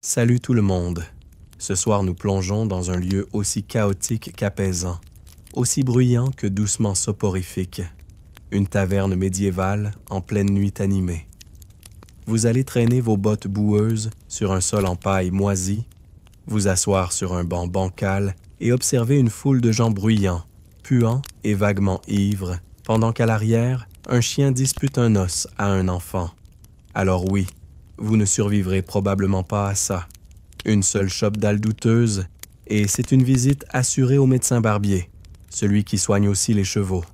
Salut tout le monde. Ce soir, nous plongeons dans un lieu aussi chaotique qu'apaisant, aussi bruyant que doucement soporifique. Une taverne médiévale en pleine nuit animée. Vous allez traîner vos bottes boueuses sur un sol en paille moisie, vous asseoir sur un banc bancal et observer une foule de gens bruyants, puants et vaguement ivres, pendant qu'à l'arrière, un chien dispute un os à un enfant. Alors oui, vous ne survivrez probablement pas à ça. Une seule chope dalle douteuse, et c'est une visite assurée au médecin barbier, celui qui soigne aussi les chevaux.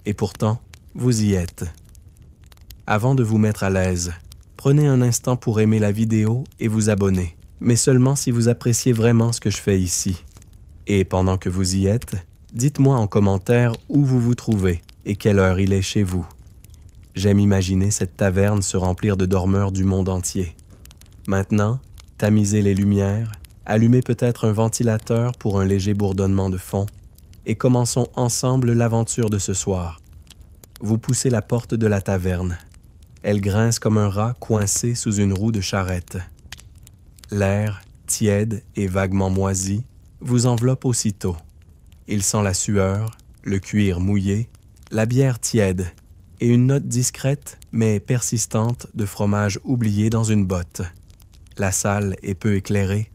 Et pourtant, vous y êtes. Avant de vous mettre à l'aise, prenez un instant pour aimer la vidéo et vous abonner, mais seulement si vous appréciez vraiment ce que je fais ici. Et pendant que vous y êtes, dites-moi en commentaire où vous vous trouvez et quelle heure il est chez vous. J'aime imaginer cette taverne se remplir de dormeurs du monde entier. Maintenant, tamisez les lumières, allumez peut-être un ventilateur pour un léger bourdonnement de fond, et commençons ensemble l'aventure de ce soir. Vous poussez la porte de la taverne. Elle grince comme un rat coincé sous une roue de charrette. L'air, tiède et vaguement moisi, vous enveloppe aussitôt. Il sent la sueur, le cuir mouillé, la bière tiède et une note discrète mais persistante de fromage oublié dans une botte. La salle est peu éclairée.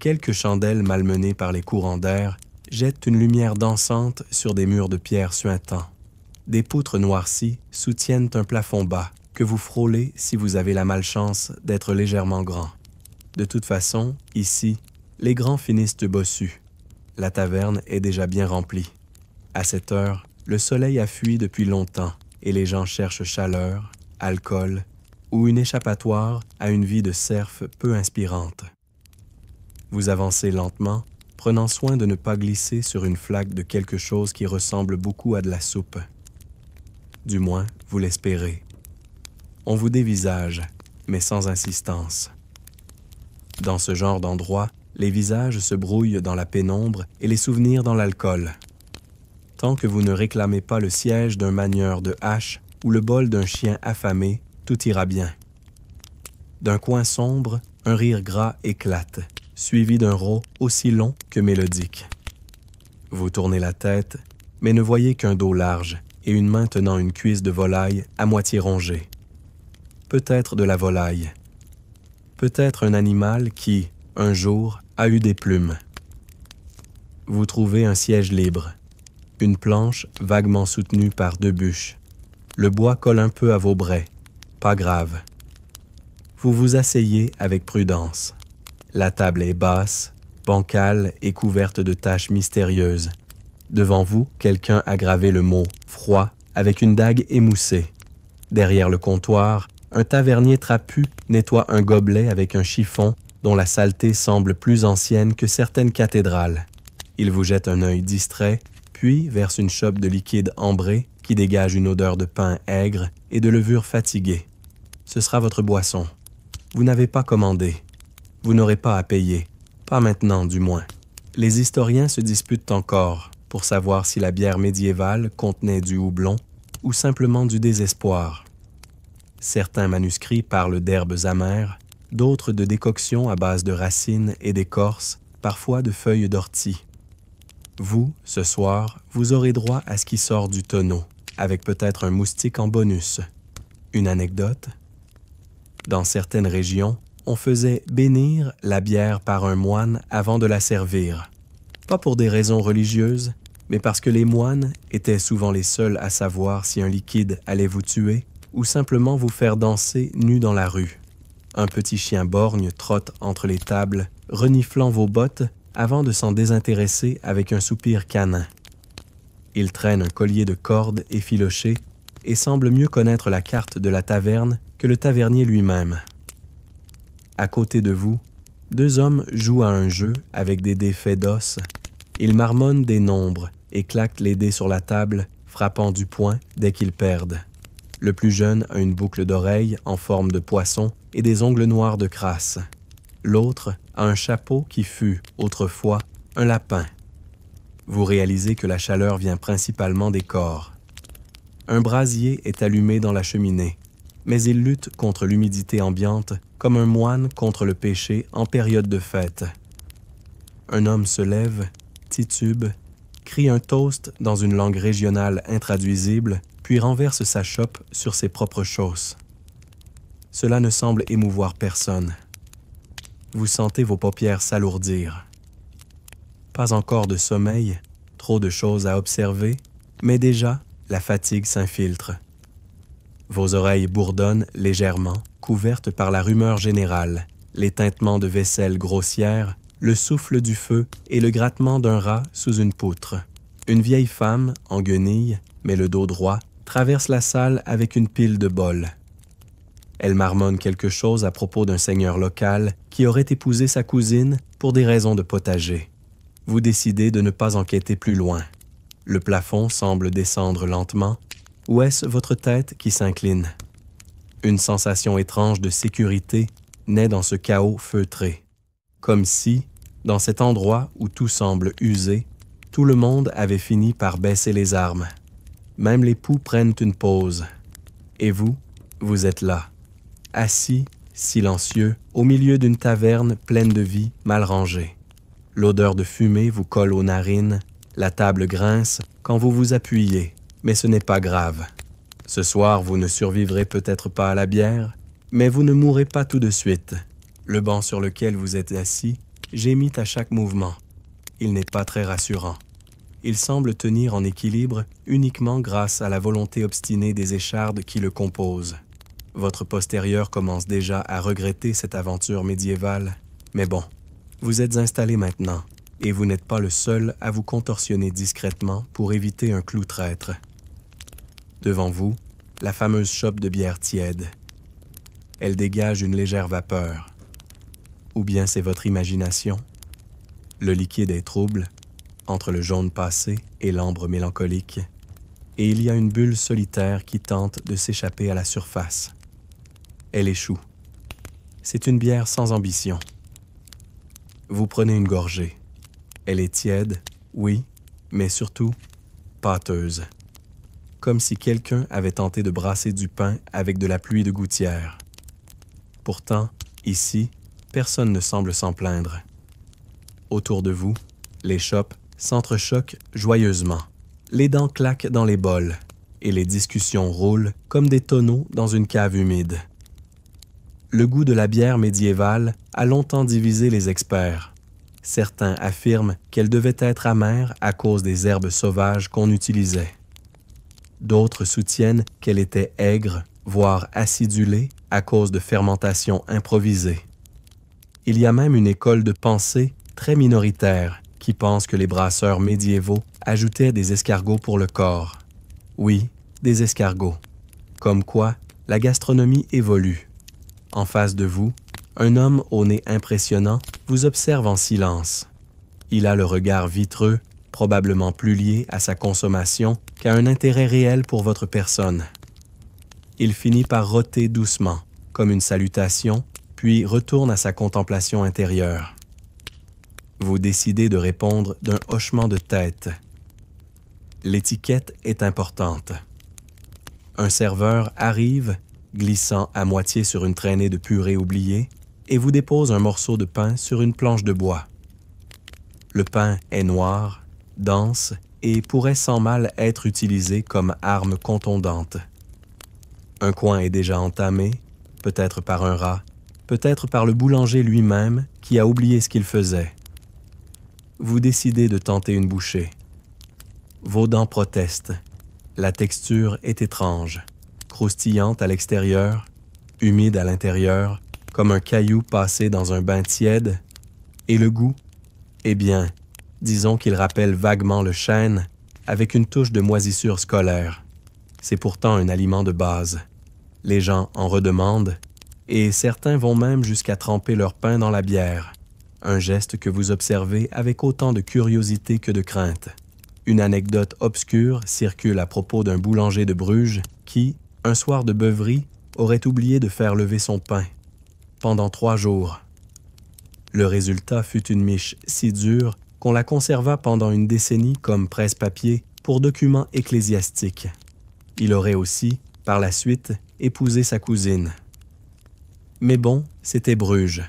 Quelques chandelles malmenées par les courants d'air jettent une lumière dansante sur des murs de pierre suintants. Des poutres noircies soutiennent un plafond bas que vous frôlez si vous avez la malchance d'être légèrement grand. De toute façon, ici, les grands finissent bossus. La taverne est déjà bien remplie. À cette heure, le soleil a fui depuis longtemps et les gens cherchent chaleur, alcool ou une échappatoire à une vie de serf peu inspirante. Vous avancez lentement, prenant soin de ne pas glisser sur une flaque de quelque chose qui ressemble beaucoup à de la soupe. Du moins, vous l'espérez. On vous dévisage, mais sans insistance. Dans ce genre d'endroit, les visages se brouillent dans la pénombre et les souvenirs dans l'alcool. Tant que vous ne réclamez pas le siège d'un manieur de hache ou le bol d'un chien affamé, tout ira bien. D'un coin sombre, un rire gras éclate, suivi d'un rot aussi long que mélodique. Vous tournez la tête, mais ne voyez qu'un dos large et une main tenant une cuisse de volaille à moitié rongée. Peut-être de la volaille. Peut-être un animal qui, un jour, a eu des plumes. Vous trouvez un siège libre. Une planche vaguement soutenue par deux bûches. Le bois colle un peu à vos braies. Pas grave. Vous vous asseyez avec prudence. La table est basse, bancale et couverte de taches mystérieuses. Devant vous, quelqu'un a gravé le mot « froid » avec une dague émoussée. Derrière le comptoir, un tavernier trapu nettoie un gobelet avec un chiffon dont la saleté semble plus ancienne que certaines cathédrales. Il vous jette un œil distrait, puis verse une chope de liquide ambré qui dégage une odeur de pain aigre et de levure fatiguée. Ce sera votre boisson. Vous n'avez pas commandé. Vous n'aurez pas à payer. Pas maintenant, du moins. Les historiens se disputent encore pour savoir si la bière médiévale contenait du houblon ou simplement du désespoir. Certains manuscrits parlent d'herbes amères, d'autres de décoctions à base de racines et d'écorces, parfois de feuilles d'ortie. Vous, ce soir, vous aurez droit à ce qui sort du tonneau, avec peut-être un moustique en bonus. Une anecdote? Dans certaines régions, on faisait bénir la bière par un moine avant de la servir. Pas pour des raisons religieuses, mais parce que les moines étaient souvent les seuls à savoir si un liquide allait vous tuer ou simplement vous faire danser nu dans la rue. Un petit chien borgne trotte entre les tables, reniflant vos bottes avant de s'en désintéresser avec un soupir canin. Il traîne un collier de cordes effiloché et semble mieux connaître la carte de la taverne que le tavernier lui-même. À côté de vous, deux hommes jouent à un jeu avec des dés faits d'os. Ils marmonnent des nombres et claquent les dés sur la table, frappant du poing dès qu'ils perdent. Le plus jeune a une boucle d'oreille en forme de poisson et des ongles noirs de crasse. L'autre a un chapeau qui fut, autrefois, un lapin. Vous réalisez que la chaleur vient principalement des corps. Un brasier est allumé dans la cheminée. mais il lutte contre l'humidité ambiante comme un moine contre le péché en période de fête. Un homme se lève, titube, crie un toast dans une langue régionale intraduisible, puis renverse sa chope sur ses propres chausses. Cela ne semble émouvoir personne. Vous sentez vos paupières s'alourdir. Pas encore de sommeil, trop de choses à observer, mais déjà, la fatigue s'infiltre. Vos oreilles bourdonnent légèrement, couvertes par la rumeur générale, les tintements de vaisselle grossière, le souffle du feu et le grattement d'un rat sous une poutre. Une vieille femme, en guenilles, mais le dos droit, traverse la salle avec une pile de bols. Elle marmonne quelque chose à propos d'un seigneur local qui aurait épousé sa cousine pour des raisons de potager. Vous décidez de ne pas enquêter plus loin. Le plafond semble descendre lentement, ou est-ce votre tête qui s'incline? Une sensation étrange de sécurité naît dans ce chaos feutré. Comme si, dans cet endroit où tout semble usé, tout le monde avait fini par baisser les armes. Même les poux prennent une pause. Et vous, vous êtes là, assis, silencieux, au milieu d'une taverne pleine de vie, mal rangée. L'odeur de fumée vous colle aux narines, la table grince quand vous vous appuyez, mais ce n'est pas grave. Ce soir, vous ne survivrez peut-être pas à la bière, mais vous ne mourrez pas tout de suite. Le banc sur lequel vous êtes assis gémit à chaque mouvement. Il n'est pas très rassurant. Il semble tenir en équilibre uniquement grâce à la volonté obstinée des échardes qui le composent. Votre postérieur commence déjà à regretter cette aventure médiévale, mais bon, vous êtes installé maintenant, et vous n'êtes pas le seul à vous contorsionner discrètement pour éviter un clou traître. Devant vous, la fameuse chope de bière tiède. Elle dégage une légère vapeur. Ou bien c'est votre imagination? Le liquide est trouble, entre le jaune passé et l'ambre mélancolique, et il y a une bulle solitaire qui tente de s'échapper à la surface. Elle échoue. C'est une bière sans ambition. Vous prenez une gorgée. Elle est tiède, oui, mais surtout pâteuse. Comme si quelqu'un avait tenté de brasser du pain avec de la pluie de gouttière. Pourtant, ici, personne ne semble s'en plaindre. Autour de vous, les chopes s'entrechoquent joyeusement. Les dents claquent dans les bols et les discussions roulent comme des tonneaux dans une cave humide. Le goût de la bière médiévale a longtemps divisé les experts. Certains affirment qu'elle devait être amère à cause des herbes sauvages qu'on utilisait. D'autres soutiennent qu'elle était aigre, voire acidulée, à cause de fermentation improvisée. Il y a même une école de pensée très minoritaire qui pense que les brasseurs médiévaux ajoutaient des escargots pour le corps. Oui, des escargots. Comme quoi, la gastronomie évolue. En face de vous, un homme au nez impressionnant vous observe en silence. Il a le regard vitreux, probablement plus lié à sa consommation qu'à un intérêt réel pour votre personne. Il finit par rôter doucement, comme une salutation, puis retourne à sa contemplation intérieure. Vous décidez de répondre d'un hochement de tête. L'étiquette est importante. Un serveur arrive, glissant à moitié sur une traînée de purée oubliée, et vous dépose un morceau de pain sur une planche de bois. Le pain est noir, dense et pourrait sans mal être utilisé comme arme contondante. Un coin est déjà entamé, peut-être par un rat, peut-être par le boulanger lui-même qui a oublié ce qu'il faisait. Vous décidez de tenter une bouchée. Vos dents protestent. La texture est étrange, croustillante à l'extérieur, humide à l'intérieur, comme un caillou passé dans un bain tiède. Et le goût? Eh bien, disons qu'il rappelle vaguement le chêne, avec une touche de moisissure scolaire. C'est pourtant un aliment de base. Les gens en redemandent, et certains vont même jusqu'à tremper leur pain dans la bière, un geste que vous observez avec autant de curiosité que de crainte. Une anecdote obscure circule à propos d'un boulanger de Bruges qui, un soir de beuverie, aurait oublié de faire lever son pain. Pendant 3 jours. Le résultat fut une miche si dure qu'on la conserva pendant une décennie comme presse-papier pour documents ecclésiastiques. Il aurait aussi, par la suite, épouser sa cousine. Mais bon, c'était Bruges.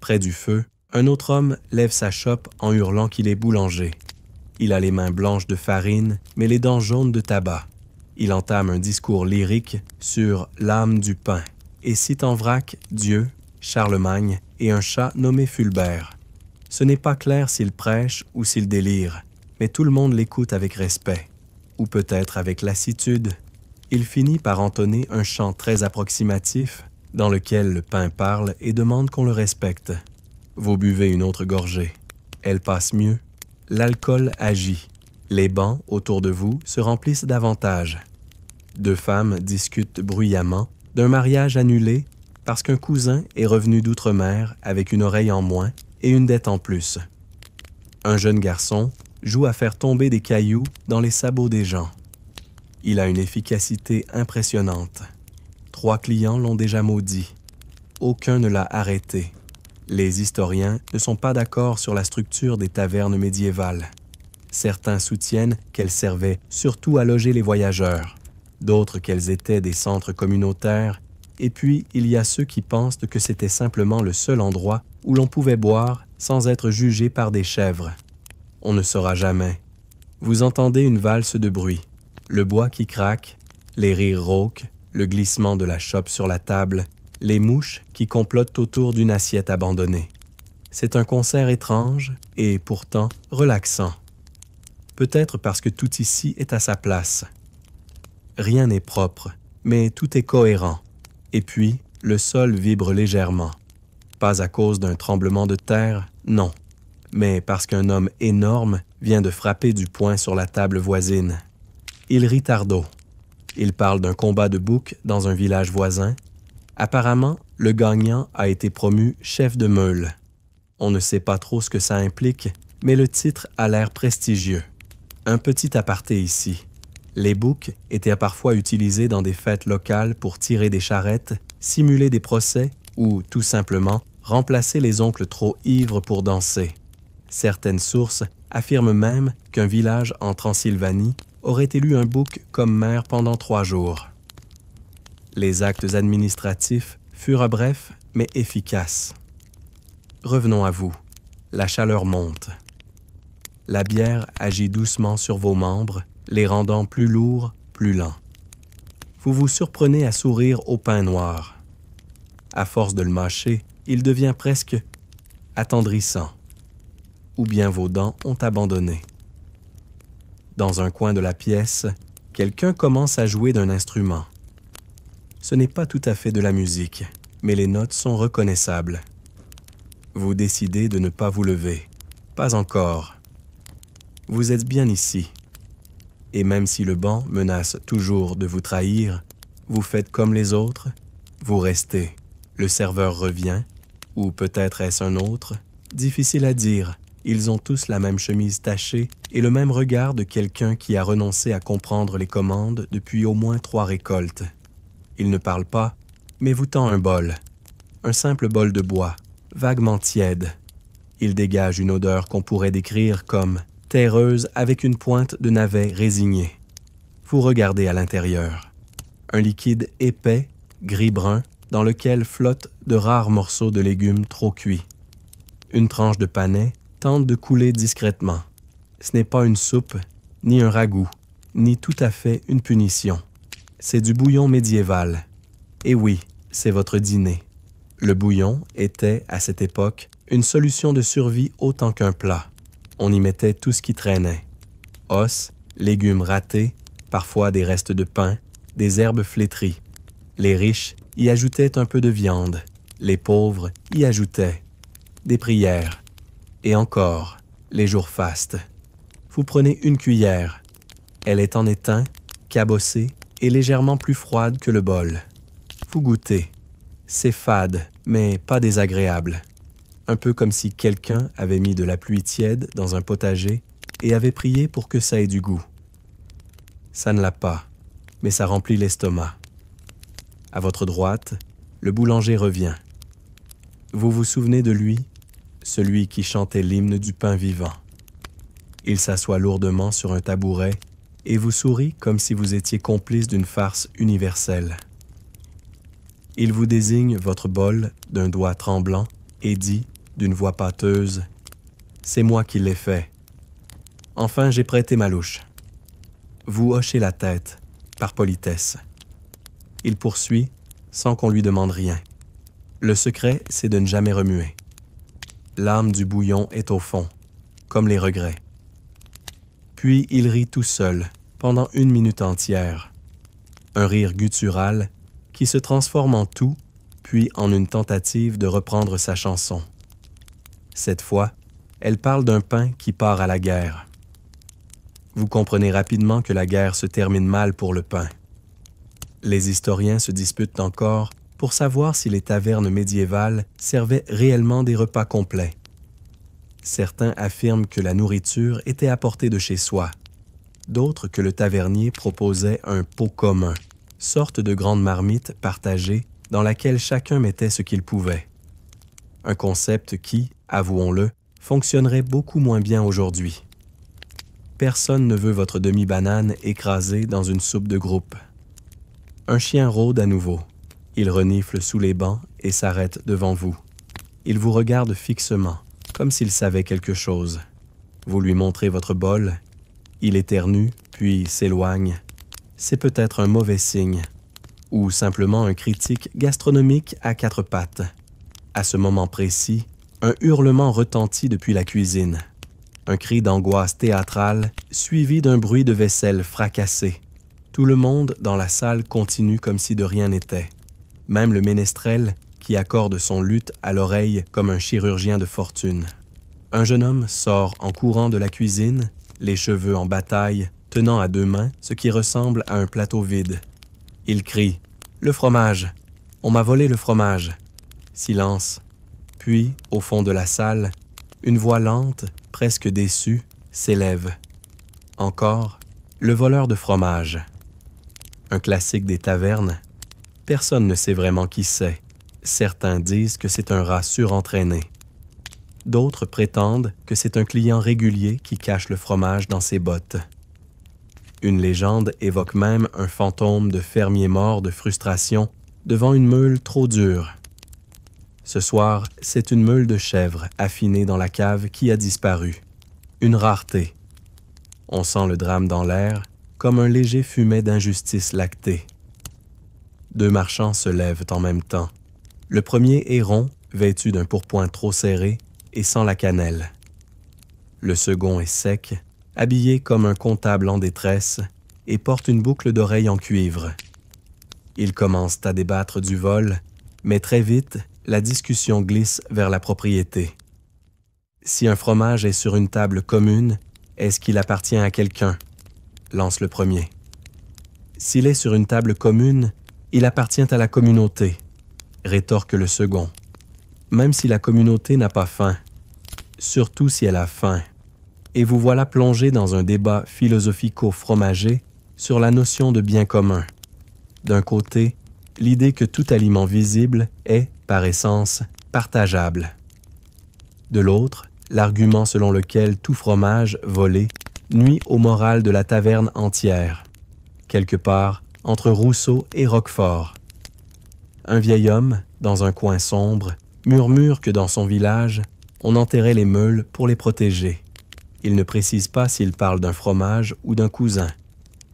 Près du feu, un autre homme lève sa chope en hurlant qu'il est boulanger. Il a les mains blanches de farine, mais les dents jaunes de tabac. Il entame un discours lyrique sur l'âme du pain et cite en vrac Dieu, Charlemagne et un chat nommé Fulbert. Ce n'est pas clair s'il prêche ou s'il délire, mais tout le monde l'écoute avec respect, ou peut-être avec lassitude. Il finit par entonner un chant très approximatif dans lequel le pain parle et demande qu'on le respecte. Vous buvez une autre gorgée. Elle passe mieux. L'alcool agit. Les bancs autour de vous se remplissent davantage. Deux femmes discutent bruyamment d'un mariage annulé parce qu'un cousin est revenu d'outre-mer avec une oreille en moins et une dette en plus. Un jeune garçon joue à faire tomber des cailloux dans les sabots des gens. Il a une efficacité impressionnante. 3 clients l'ont déjà maudit. Aucun ne l'a arrêté. Les historiens ne sont pas d'accord sur la structure des tavernes médiévales. Certains soutiennent qu'elles servaient surtout à loger les voyageurs, d'autres qu'elles étaient des centres communautaires, et puis il y a ceux qui pensent que c'était simplement le seul endroit où l'on pouvait boire sans être jugé par des chèvres. On ne saura jamais. Vous entendez une valse de bruit, le bois qui craque, les rires rauques, le glissement de la chope sur la table, les mouches qui complotent autour d'une assiette abandonnée. C'est un concert étrange et pourtant relaxant. Peut-être parce que tout ici est à sa place. Rien n'est propre, mais tout est cohérent. Et puis, le sol vibre légèrement. Pas à cause d'un tremblement de terre, non, mais parce qu'un homme énorme vient de frapper du poing sur la table voisine. Il rit tardot. Il parle d'un combat de boucs dans un village voisin. Apparemment, le gagnant a été promu chef de meule. On ne sait pas trop ce que ça implique, mais le titre a l'air prestigieux. Un petit aparté ici. Les boucs étaient parfois utilisés dans des fêtes locales pour tirer des charrettes, simuler des procès ou, tout simplement, remplacer les oncles trop ivres pour danser. Certaines sources affirment même qu'un village en Transylvanie aurait élu un bouc comme maire pendant 3 jours. Les actes administratifs furent brefs mais efficaces. Revenons à vous. La chaleur monte. La bière agit doucement sur vos membres, les rendant plus lourds, plus lents. Vous vous surprenez à sourire au pain noir. À force de le mâcher, il devient presque attendrissant. Ou bien vos dents ont abandonné. Dans un coin de la pièce, quelqu'un commence à jouer d'un instrument. Ce n'est pas tout à fait de la musique, mais les notes sont reconnaissables. Vous décidez de ne pas vous lever. Pas encore. Vous êtes bien ici. Et même si le banc menace toujours de vous trahir, vous faites comme les autres, vous restez. Le serveur revient, ou peut-être est-ce un autre, difficile à dire. Ils ont tous la même chemise tachée et le même regard de quelqu'un qui a renoncé à comprendre les commandes depuis au moins 3 récoltes. Il ne parle pas, mais vous tend un bol. Un simple bol de bois, vaguement tiède. Il dégage une odeur qu'on pourrait décrire comme terreuse avec une pointe de navet résigné. Vous regardez à l'intérieur. Un liquide épais, gris-brun, dans lequel flottent de rares morceaux de légumes trop cuits. Une tranche de panais tente de couler discrètement. Ce n'est pas une soupe, ni un ragoût, ni tout à fait une punition. C'est du bouillon médiéval. Et oui, c'est votre dîner. Le bouillon était, à cette époque, une solution de survie autant qu'un plat. On y mettait tout ce qui traînait. Os, légumes ratés, parfois des restes de pain, des herbes flétries. Les riches y ajoutaient un peu de viande. Les pauvres y ajoutaient des prières. Et encore, les jours fastes. Vous prenez une cuillère. Elle est en étain, cabossée et légèrement plus froide que le bol. Vous goûtez. C'est fade, mais pas désagréable. Un peu comme si quelqu'un avait mis de la pluie tiède dans un potager et avait prié pour que ça ait du goût. Ça ne l'a pas, mais ça remplit l'estomac. À votre droite, le boulanger revient. Vous vous souvenez de lui, celui qui chantait l'hymne du pain vivant. Il s'assoit lourdement sur un tabouret et vous sourit comme si vous étiez complice d'une farce universelle. Il vous désigne votre bol d'un doigt tremblant et dit, d'une voix pâteuse, « C'est moi qui l'ai fait. Enfin, j'ai prêté ma louche. » Vous hochez la tête, par politesse. Il poursuit, sans qu'on lui demande rien. Le secret, c'est de ne jamais remuer. L'âme du bouillon est au fond, comme les regrets. Puis il rit tout seul, pendant 1 minute entière. Un rire guttural qui se transforme en tout, puis en une tentative de reprendre sa chanson. Cette fois, elle parle d'un pain qui part à la guerre. Vous comprenez rapidement que la guerre se termine mal pour le pain. Les historiens se disputent encore pour savoir si les tavernes médiévales servaient réellement des repas complets. Certains affirment que la nourriture était apportée de chez soi, d'autres que le tavernier proposait un pot commun, sorte de grande marmite partagée dans laquelle chacun mettait ce qu'il pouvait. Un concept qui, avouons-le, fonctionnerait beaucoup moins bien aujourd'hui. Personne ne veut votre demi-banane écrasée dans une soupe de groupe. Un chien rôde à nouveau. Il renifle sous les bancs et s'arrête devant vous. Il vous regarde fixement, comme s'il savait quelque chose. Vous lui montrez votre bol. Il éternue, puis s'éloigne. C'est peut-être un mauvais signe, ou simplement un critique gastronomique à 4 pattes. À ce moment précis, un hurlement retentit depuis la cuisine. Un cri d'angoisse théâtrale, suivi d'un bruit de vaisselle fracassée. Tout le monde dans la salle continue comme si de rien n'était. Même le ménestrel, qui accorde son luth à l'oreille comme un chirurgien de fortune. Un jeune homme sort en courant de la cuisine, les cheveux en bataille, tenant à 2 mains ce qui ressemble à un plateau vide. Il crie « Le fromage! On m'a volé le fromage! » Silence. Puis, au fond de la salle, une voix lente, presque déçue, s'élève. Encore, le voleur de fromage. Un classique des tavernes. Personne ne sait vraiment qui c'est. Certains disent que c'est un rat surentraîné. D'autres prétendent que c'est un client régulier qui cache le fromage dans ses bottes. Une légende évoque même un fantôme de fermier mort de frustration devant une meule trop dure. Ce soir, c'est une meule de chèvre affinée dans la cave qui a disparu. Une rareté. On sent le drame dans l'air, comme un léger fumet d'injustice lactée. 2 marchands se lèvent en même temps. Le premier est rond, vêtu d'un pourpoint trop serré et sans la cannelle. Le second est sec, habillé comme un comptable en détresse et porte une boucle d'oreille en cuivre. Ils commencent à débattre du vol, mais très vite, la discussion glisse vers la propriété. Si un fromage est sur une table commune, est-ce qu'il appartient à quelqu'un? Lance le premier. S'il est sur une table commune, il appartient à la communauté, rétorque le second. Même si la communauté n'a pas faim, surtout si elle a faim. Et vous voilà plongé dans un débat philosophico-fromager sur la notion de bien commun. D'un côté, l'idée que tout aliment visible est, par essence, partageable. De l'autre, l'argument selon lequel tout fromage volé nuit au moral de la taverne entière, quelque part entre Rousseau et Roquefort. Un vieil homme, dans un coin sombre, murmure que dans son village, on enterrait les meules pour les protéger. Il ne précise pas s'il parle d'un fromage ou d'un cousin.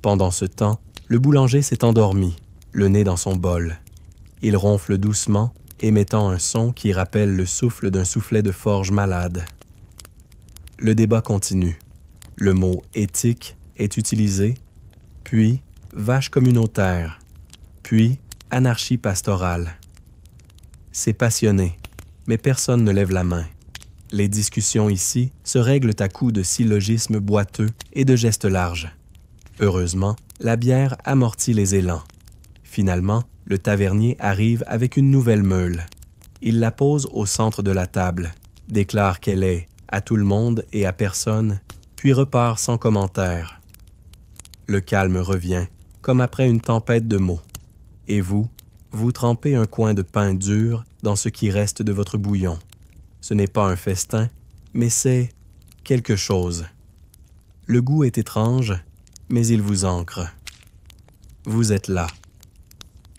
Pendant ce temps, le boulanger s'est endormi, le nez dans son bol. Il ronfle doucement, émettant un son qui rappelle le souffle d'un soufflet de forge malade. Le débat continue. Le mot « éthique » est utilisé, puis « vache communautaire », puis « anarchie pastorale ». C'est passionné, mais personne ne lève la main. Les discussions ici se règlent à coups de syllogismes boiteux et de gestes larges. Heureusement, la bière amortit les élans. Finalement, le tavernier arrive avec une nouvelle meule. Il la pose au centre de la table, déclare qu'elle est à tout le monde et à personne, puis repart sans commentaire. Le calme revient, comme après une tempête de mots. Et vous trempez un coin de pain dur dans ce qui reste de votre bouillon. Ce n'est pas un festin, mais c'est quelque chose. Le goût est étrange, mais il vous ancre. Vous êtes là.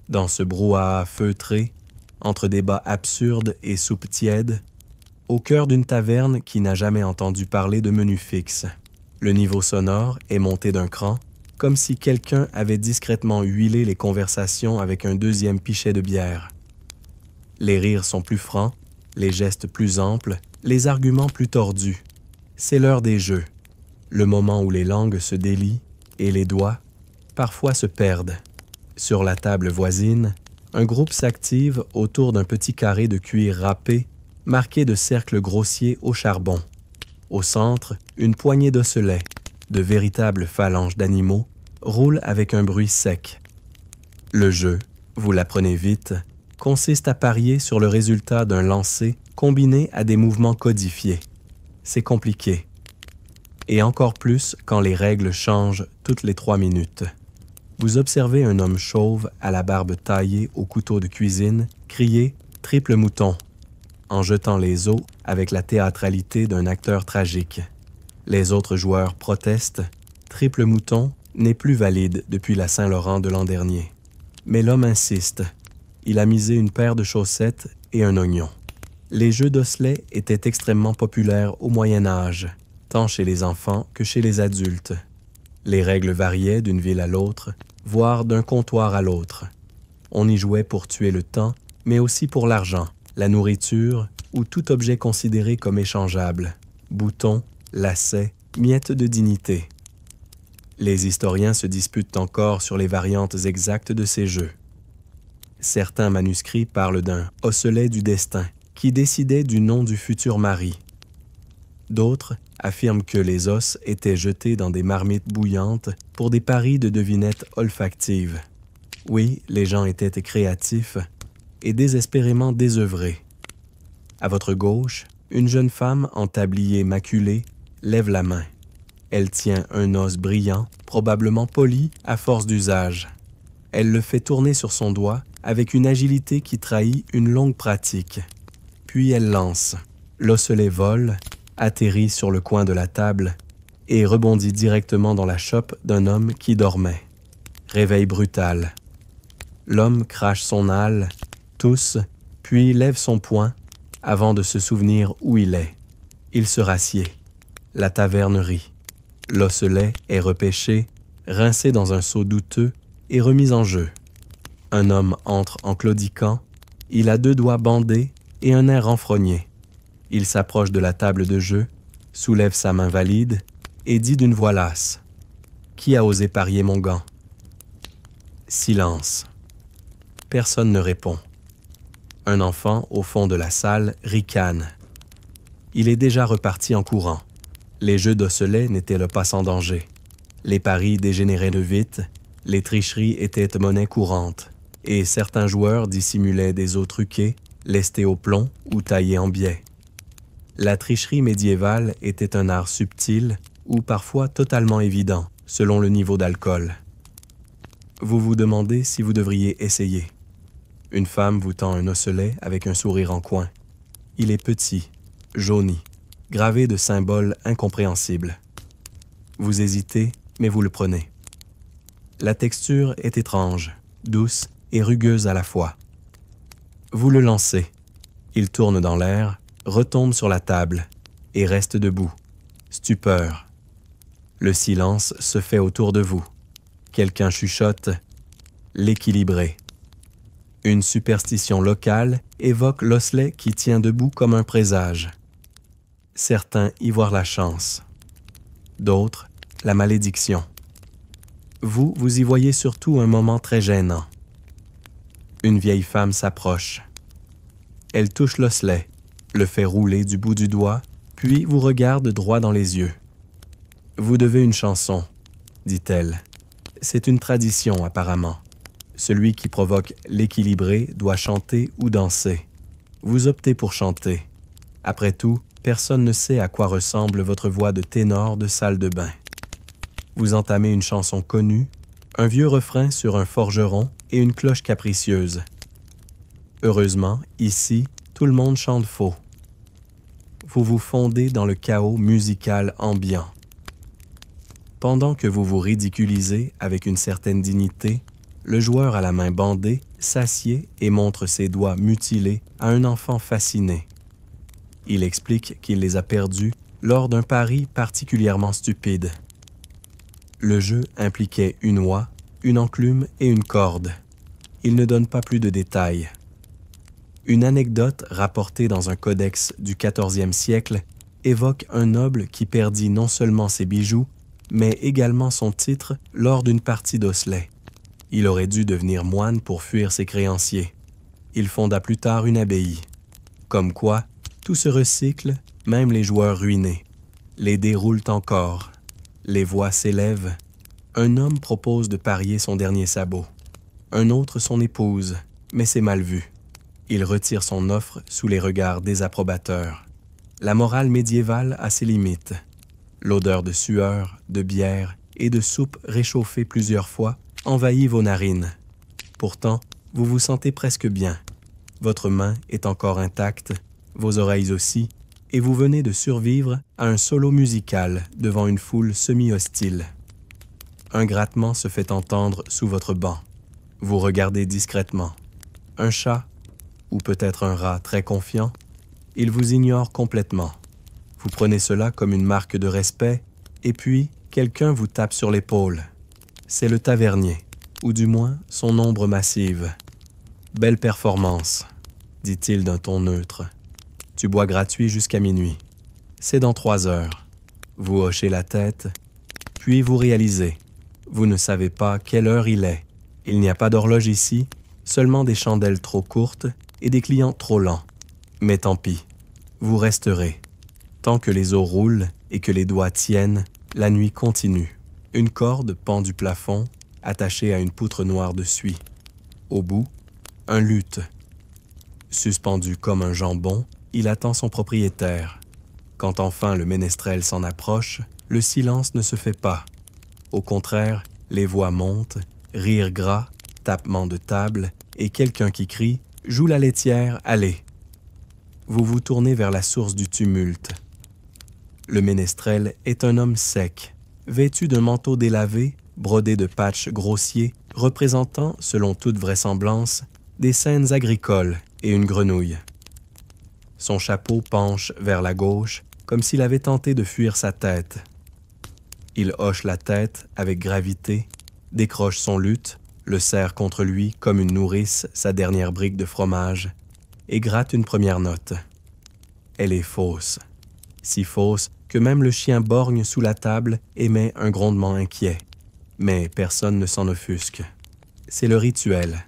Dans ce brouhaha feutré, entre débats absurdes et soupes tièdes, au cœur d'une taverne qui n'a jamais entendu parler de menu fixe. Le niveau sonore est monté d'un cran, comme si quelqu'un avait discrètement huilé les conversations avec un deuxième pichet de bière. Les rires sont plus francs, les gestes plus amples, les arguments plus tordus. C'est l'heure des jeux, le moment où les langues se délient et les doigts, parfois, se perdent. Sur la table voisine, un groupe s'active autour d'un petit carré de cuir râpé, marqué de cercles grossiers au charbon. Au centre, une poignée d'osselets, de véritables phalanges d'animaux, roulent avec un bruit sec. Le jeu, vous l'apprenez vite, consiste à parier sur le résultat d'un lancer combiné à des mouvements codifiés. C'est compliqué. Et encore plus quand les règles changent toutes les 3 minutes. Vous observez un homme chauve à la barbe taillée au couteau de cuisine crier « triple mouton » en jetant les os avec la théâtralité d'un acteur tragique. Les autres joueurs protestent « triple mouton » n'est plus valide depuis la Saint-Laurent de l'an dernier. Mais l'homme insiste. Il a misé une paire de chaussettes et un oignon. Les jeux d'osselets étaient extrêmement populaires au Moyen Âge, tant chez les enfants que chez les adultes. Les règles variaient d'une ville à l'autre, voire d'un comptoir à l'autre. On y jouait pour tuer le temps, mais aussi pour l'argent, la nourriture ou tout objet considéré comme échangeable, boutons, lacets, miettes de dignité. Les historiens se disputent encore sur les variantes exactes de ces jeux. Certains manuscrits parlent d'un « osselet du destin » qui décidait du nom du futur mari. D'autres affirment que les os étaient jetés dans des marmites bouillantes pour des paris de devinettes olfactives. Oui, les gens étaient créatifs et désespérément désœuvrés. À votre gauche, une jeune femme en tablier maculé lève la main. Elle tient un os brillant, probablement poli à force d'usage. Elle le fait tourner sur son doigt avec une agilité qui trahit une longue pratique. Puis elle lance. L'osselet vole, atterrit sur le coin de la table et rebondit directement dans la chope d'un homme qui dormait. Réveil brutal. L'homme crache son hâle, tousse, puis lève son poing avant de se souvenir où il est. Il se rassied. La taverne rit. L'osselet est repêché, rincé dans un seau douteux et remis en jeu. Un homme entre en claudiquant, il a 2 doigts bandés et un air renfrogné. Il s'approche de la table de jeu, soulève sa main valide et dit d'une voix lasse « Qui a osé parier mon gant ?» Silence. Personne ne répond. Un enfant au fond de la salle ricane. Il est déjà reparti en courant. Les jeux d'osselets n'étaient pas sans danger. Les paris dégénéraient de vite, les tricheries étaient monnaie courante, et certains joueurs dissimulaient des os truqués, lestés au plomb ou taillés en biais. La tricherie médiévale était un art subtil ou parfois totalement évident, selon le niveau d'alcool. Vous vous demandez si vous devriez essayer. Une femme vous tend un osselet avec un sourire en coin. Il est petit, jauni, gravé de symboles incompréhensibles. Vous hésitez, mais vous le prenez. La texture est étrange, douce et rugueuse à la fois. Vous le lancez. Il tourne dans l'air, retombe sur la table et reste debout. Stupeur. Le silence se fait autour de vous. Quelqu'un chuchote « l'équilibré ». Une superstition locale évoque l'osselet qui tient debout comme un présage. Certains y voient la chance. D'autres, la malédiction. Vous y voyez surtout un moment très gênant. Une vieille femme s'approche. Elle touche l'osselet, le fait rouler du bout du doigt, puis vous regarde droit dans les yeux. « Vous devez une chanson, » dit-elle. C'est une tradition apparemment. Celui qui provoque l'équilibré doit chanter ou danser. Vous optez pour chanter. Après tout, personne ne sait à quoi ressemble votre voix de ténor de salle de bain. Vous entamez une chanson connue, un vieux refrain sur un forgeron et une cloche capricieuse. Heureusement, ici, tout le monde chante faux. Vous vous fondez dans le chaos musical ambiant. Pendant que vous vous ridiculisez avec une certaine dignité, le joueur à la main bandée s'assied et montre ses doigts mutilés à un enfant fasciné. Il explique qu'il les a perdus lors d'un pari particulièrement stupide. Le jeu impliquait une oie, une enclume et une corde. Il ne donne pas plus de détails. Une anecdote rapportée dans un codex du XIVe siècle évoque un noble qui perdit non seulement ses bijoux, mais également son titre lors d'une partie d'osselet. Il aurait dû devenir moine pour fuir ses créanciers. Il fonda plus tard une abbaye. Comme quoi, tout se recycle, même les joueurs ruinés. Les dés roulent encore. Les voix s'élèvent. Un homme propose de parier son dernier sabot. Un autre son épouse, mais c'est mal vu. Il retire son offre sous les regards désapprobateurs. La morale médiévale a ses limites. L'odeur de sueur, de bière et de soupe réchauffée plusieurs fois envahit vos narines. Pourtant, vous vous sentez presque bien. Votre main est encore intacte, vos oreilles aussi, et vous venez de survivre à un solo musical devant une foule semi-hostile. Un grattement se fait entendre sous votre banc. Vous regardez discrètement. Un chat, ou peut-être un rat très confiant, il vous ignore complètement. Vous prenez cela comme une marque de respect, et puis quelqu'un vous tape sur l'épaule. C'est le tavernier, ou du moins son ombre massive. « Belle performance », dit-il d'un ton neutre. « Tu bois gratuit jusqu'à minuit. C'est dans 3 heures. » Vous hochez la tête, puis vous réalisez. Vous ne savez pas quelle heure il est. Il n'y a pas d'horloge ici, seulement des chandelles trop courtes et des clients trop lents. Mais tant pis, vous resterez. Tant que les os roulent et que les doigts tiennent, la nuit continue. Une corde pend du plafond, attachée à une poutre noire de suie. Au bout, un luth. Suspendu comme un jambon, il attend son propriétaire. Quand enfin le ménestrel s'en approche, le silence ne se fait pas. Au contraire, les voix montent, rires gras, tapements de table et quelqu'un qui crie « Joue la laitière, allez !» Vous vous tournez vers la source du tumulte. Le ménestrel est un homme sec, vêtu d'un manteau délavé, brodé de patchs grossiers, représentant, selon toute vraisemblance, des scènes agricoles et une grenouille. Son chapeau penche vers la gauche, comme s'il avait tenté de fuir sa tête. Il hoche la tête avec gravité, décroche son luth, le serre contre lui comme une nourrice sa dernière brique de fromage, et gratte une première note. Elle est fausse. Si fausse que même le chien borgne sous la table émet un grondement inquiet. Mais personne ne s'en offusque. C'est le rituel.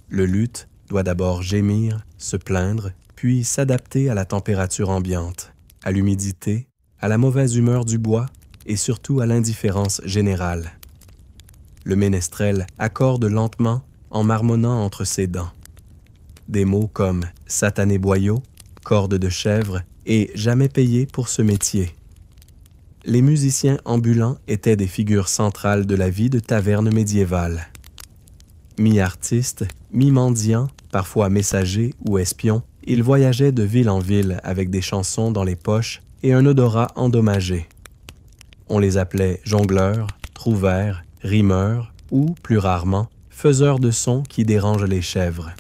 Le luth doit d'abord gémir, se plaindre, puis s'adapter à la température ambiante, à l'humidité, à la mauvaise humeur du bois et surtout à l'indifférence générale. Le ménestrel accorde lentement en marmonnant entre ses dents. Des mots comme « satané boyau »,« corde de chèvre » et « jamais payé pour ce métier ». Les musiciens ambulants étaient des figures centrales de la vie de taverne médiévale. Mi-artistes, mi-mendiants, parfois messagers ou espions, ils voyageaient de ville en ville avec des chansons dans les poches et un odorat endommagé. On les appelait jongleurs, trouvères, rimeurs ou, plus rarement, faiseurs de sons qui dérangent les chèvres.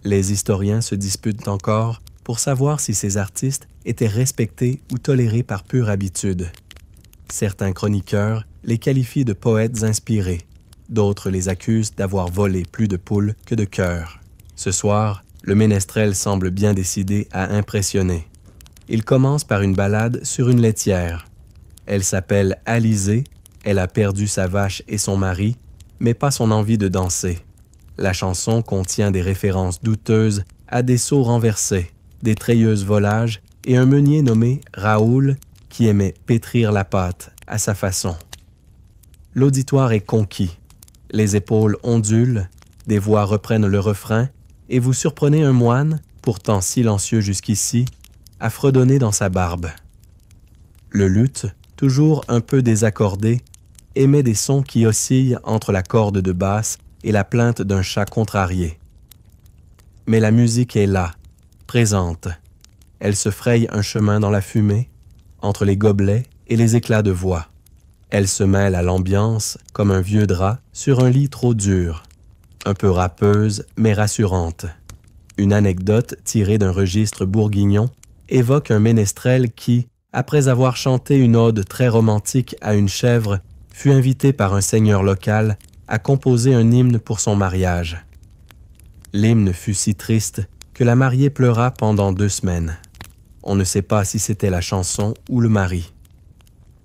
Les historiens se disputent encore pour savoir si ces artistes étaient respectés ou tolérés par pure habitude. Certains chroniqueurs les qualifient de poètes inspirés, d'autres les accusent d'avoir volé plus de poules que de cœurs. Ce soir, le ménestrel semble bien décidé à impressionner. Il commence par une ballade sur une laitière. Elle s'appelle Alizée, elle a perdu sa vache et son mari, mais pas son envie de danser. La chanson contient des références douteuses à des seaux renversés, des treilleuses volages et un meunier nommé Raoul qui aimait pétrir la pâte à sa façon. L'auditoire est conquis. Les épaules ondulent, des voix reprennent le refrain et vous surprenez un moine, pourtant silencieux jusqu'ici, à fredonner dans sa barbe. Le luth, toujours un peu désaccordé, émet des sons qui oscillent entre la corde de basse et la plainte d'un chat contrarié. Mais la musique est là, présente. Elle se fraye un chemin dans la fumée, entre les gobelets et les éclats de voix. Elle se mêle à l'ambiance comme un vieux drap sur un lit trop dur, un peu râpeuse mais rassurante. Une anecdote tirée d'un registre bourguignon évoque un ménestrel qui, après avoir chanté une ode très romantique à une chèvre, fut invité par un seigneur local à composer un hymne pour son mariage. L'hymne fut si triste que la mariée pleura pendant 2 semaines. On ne sait pas si c'était la chanson ou le mari.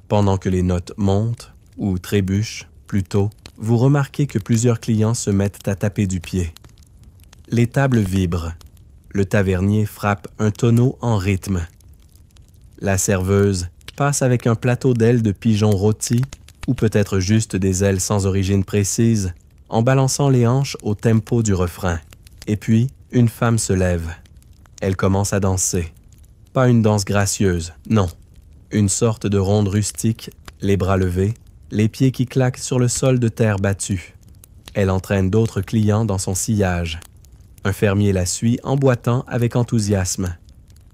Pendant que les notes montent, ou trébuchent, plutôt, vous remarquez que plusieurs clients se mettent à taper du pied. Les tables vibrent. Le tavernier frappe un tonneau en rythme. La serveuse passe avec un plateau d'ailes de pigeon rôti, ou peut-être juste des ailes sans origine précise, en balançant les hanches au tempo du refrain. Et puis, une femme se lève. Elle commence à danser. Pas une danse gracieuse, non. Une sorte de ronde rustique, les bras levés, les pieds qui claquent sur le sol de terre battue. Elle entraîne d'autres clients dans son sillage. Un fermier la suit en boitant avec enthousiasme.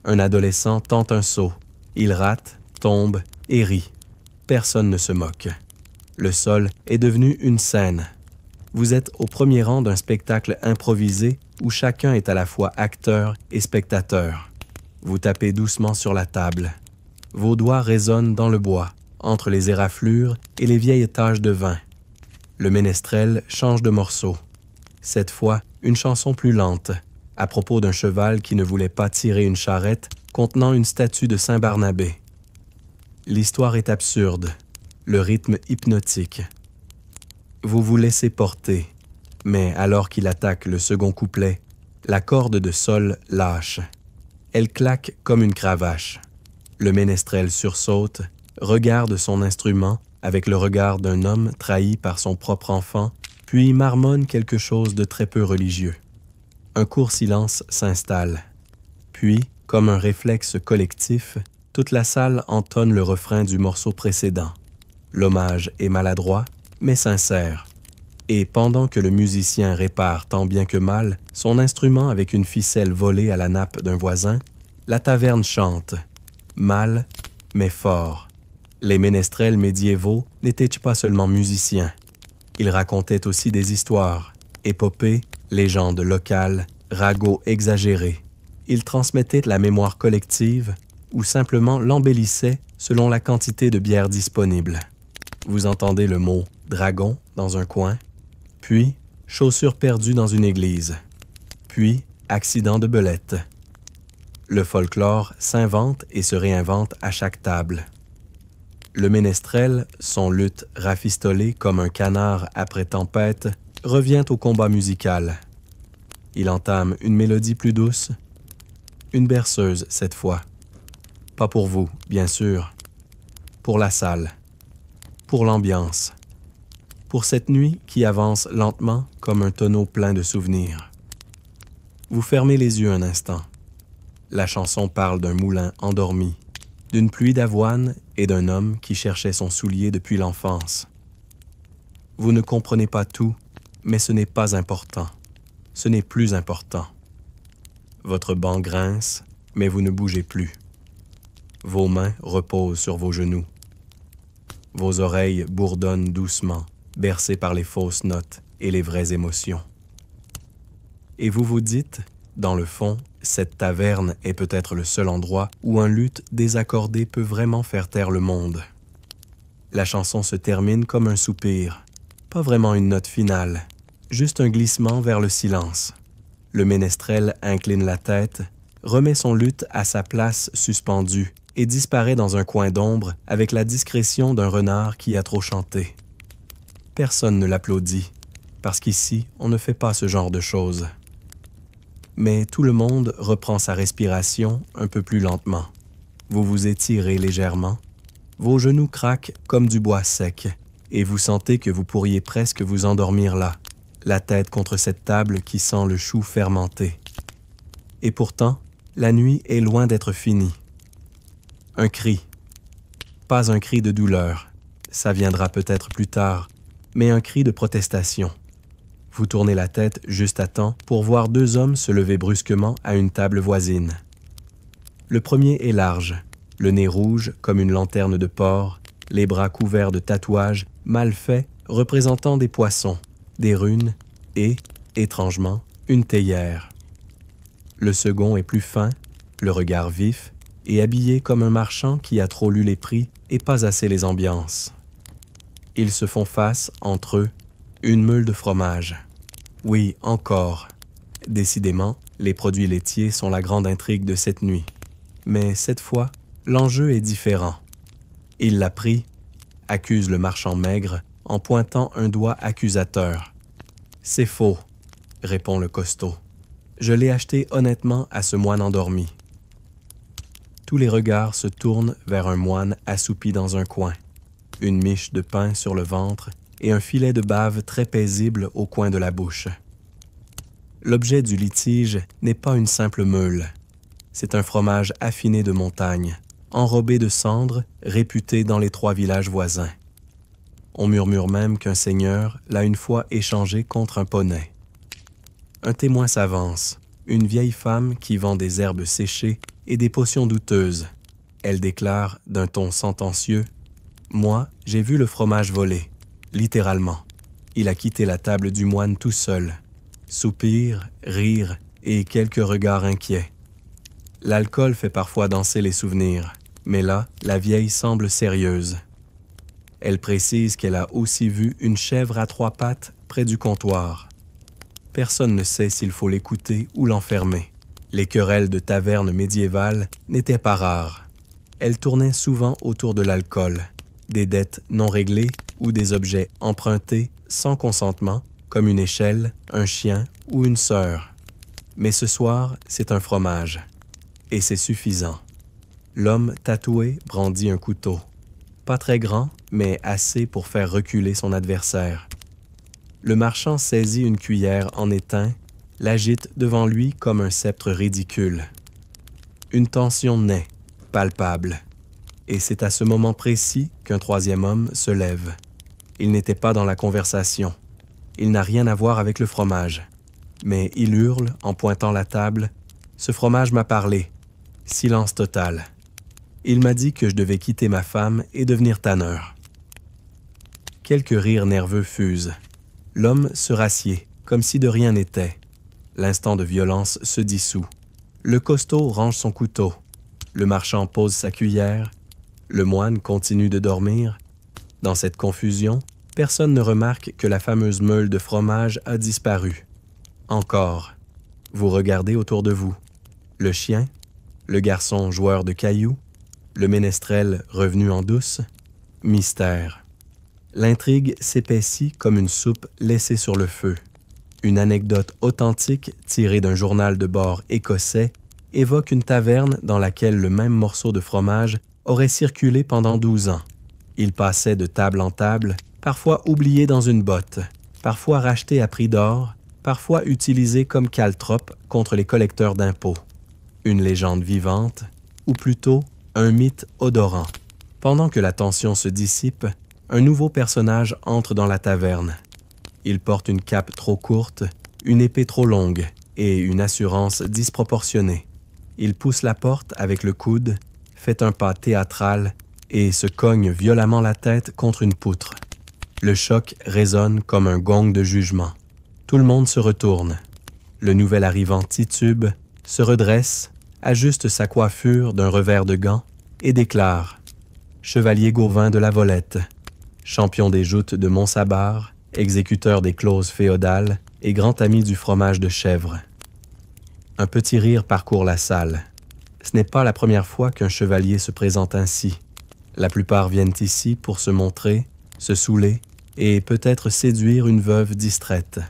Un adolescent tente un saut. Il rate, tombe et rit. Personne ne se moque. Le sol est devenu une scène. Vous êtes au premier rang d'un spectacle improvisé où chacun est à la fois acteur et spectateur. Vous tapez doucement sur la table. Vos doigts résonnent dans le bois, entre les éraflures et les vieilles taches de vin. Le ménestrel change de morceau. Cette fois, une chanson plus lente, à propos d'un cheval qui ne voulait pas tirer une charrette contenant une statue de Saint Barnabé. L'histoire est absurde, le rythme hypnotique. Vous vous laissez porter, mais alors qu'il attaque le second couplet, la corde de sol lâche. Elle claque comme une cravache. Le ménestrel sursaute, regarde son instrument avec le regard d'un homme trahi par son propre enfant, puis marmonne quelque chose de très peu religieux. Un court silence s'installe. Puis, comme un réflexe collectif, toute la salle entonne le refrain du morceau précédent. L'hommage est maladroit, mais sincère. Et pendant que le musicien répare tant bien que mal son instrument avec une ficelle volée à la nappe d'un voisin, la taverne chante. Mal, mais fort. Les ménestrels médiévaux n'étaient pas seulement musiciens. Ils racontaient aussi des histoires, épopées, légendes locales, ragots exagérés. Ils transmettaient la mémoire collective ou simplement l'embellissaient selon la quantité de bière disponible. Vous entendez le mot « dragon » dans un coin, puis « chaussure perdue dans une église », puis « accident de belette ». Le folklore s'invente et se réinvente à chaque table. Le ménestrel, son luth rafistolé comme un canard après tempête, revient au combat musical. Il entame une mélodie plus douce, une berceuse cette fois. Pas pour vous, bien sûr. Pour la salle. Pour l'ambiance. Pour cette nuit qui avance lentement comme un tonneau plein de souvenirs. Vous fermez les yeux un instant. La chanson parle d'un moulin endormi, d'une pluie d'avoine et d'un homme qui cherchait son soulier depuis l'enfance. Vous ne comprenez pas tout, mais ce n'est pas important. Ce n'est plus important. Votre banc grince, mais vous ne bougez plus. Vos mains reposent sur vos genoux. Vos oreilles bourdonnent doucement, bercées par les fausses notes et les vraies émotions. Et vous vous dites, dans le fond, cette taverne est peut-être le seul endroit où un luth désaccordé peut vraiment faire taire le monde. La chanson se termine comme un soupir, pas vraiment une note finale, juste un glissement vers le silence. Le ménestrel incline la tête, remet son luth à sa place suspendue et disparaît dans un coin d'ombre avec la discrétion d'un renard qui a trop chanté. Personne ne l'applaudit, parce qu'ici, on ne fait pas ce genre de choses. Mais tout le monde reprend sa respiration un peu plus lentement. Vous vous étirez légèrement. Vos genoux craquent comme du bois sec et vous sentez que vous pourriez presque vous endormir là, la tête contre cette table qui sent le chou fermenté. Et pourtant, la nuit est loin d'être finie. Un cri. Pas un cri de douleur. Ça viendra peut-être plus tard, mais un cri de protestation. Vous tournez la tête juste à temps pour voir 2 hommes se lever brusquement à une table voisine. Le premier est large, le nez rouge comme une lanterne de porc, les bras couverts de tatouages mal faits représentant des poissons, des runes et, étrangement, une théière. Le second est plus fin, le regard vif et habillé comme un marchand qui a trop lu les prix et pas assez les ambiances. Ils se font face, entre eux, une meule de fromage. Oui, encore. Décidément, les produits laitiers sont la grande intrigue de cette nuit. Mais cette fois, l'enjeu est différent. Il l'a pris, accuse le marchand maigre en pointant un doigt accusateur. « C'est faux », répond le costaud. « Je l'ai acheté honnêtement à ce moine endormi. » Tous les regards se tournent vers un moine assoupi dans un coin, une miche de pain sur le ventre et un filet de bave très paisible au coin de la bouche. L'objet du litige n'est pas une simple meule. C'est un fromage affiné de montagne, enrobé de cendres, réputé dans les 3 villages voisins. On murmure même qu'un seigneur l'a une fois échangé contre un poney. Un témoin s'avance, une vieille femme qui vend des herbes séchées et des potions douteuses. Elle déclare d'un ton sentencieux « Moi, j'ai vu le fromage voler, littéralement. Il a quitté la table du moine tout seul. » Soupir, rire et quelques regards inquiets. L'alcool fait parfois danser les souvenirs, mais là, la vieille semble sérieuse. Elle précise qu'elle a aussi vu une chèvre à 3 pattes près du comptoir. Personne ne sait s'il faut l'écouter ou l'enfermer. Les querelles de taverne médiévale n'étaient pas rares. Elles tournaient souvent autour de l'alcool, des dettes non réglées ou des objets empruntés sans consentement, comme une échelle, un chien ou une sœur. Mais ce soir, c'est un fromage. Et c'est suffisant. L'homme tatoué brandit un couteau. Pas très grand, mais assez pour faire reculer son adversaire. Le marchand saisit une cuillère en étain, l'agite devant lui comme un sceptre ridicule. Une tension naît, palpable. Et c'est à ce moment précis qu'un 3e homme se lève. Il n'était pas dans la conversation. Il n'a rien à voir avec le fromage. Mais il hurle en pointant la table. « Ce fromage m'a parlé. » Silence total. Il m'a dit que je devais quitter ma femme et devenir tanneur. Quelques rires nerveux fusent. L'homme se rassied, comme si de rien n'était. L'instant de violence se dissout. Le costaud range son couteau. Le marchand pose sa cuillère. Le moine continue de dormir. Dans cette confusion, personne ne remarque que la fameuse meule de fromage a disparu. Encore. Vous regardez autour de vous. Le chien, le garçon joueur de cailloux, le ménestrel revenu en douce. Mystère. L'intrigue s'épaissit comme une soupe laissée sur le feu. Une anecdote authentique tirée d'un journal de bord écossais évoque une taverne dans laquelle le même morceau de fromage aurait circulé pendant 12 ans. Il passait de table en table, parfois oublié dans une botte, parfois racheté à prix d'or, parfois utilisé comme caltrope contre les collecteurs d'impôts. Une légende vivante, ou plutôt un mythe odorant. Pendant que la tension se dissipe, un nouveau personnage entre dans la taverne. Il porte une cape trop courte, une épée trop longue et une assurance disproportionnée. Il pousse la porte avec le coude, fait un pas théâtral et se cogne violemment la tête contre une poutre. Le choc résonne comme un gong de jugement. Tout le monde se retourne. Le nouvel arrivant titube, se redresse, ajuste sa coiffure d'un revers de gant et déclare « Chevalier Gauvin de la Volette, champion des joutes de Montsabart, exécuteur des clauses féodales et grand ami du fromage de chèvre. » Un petit rire parcourt la salle. Ce n'est pas la première fois qu'un chevalier se présente ainsi. La plupart viennent ici pour se montrer, se saouler et peut-être séduire une veuve distraite.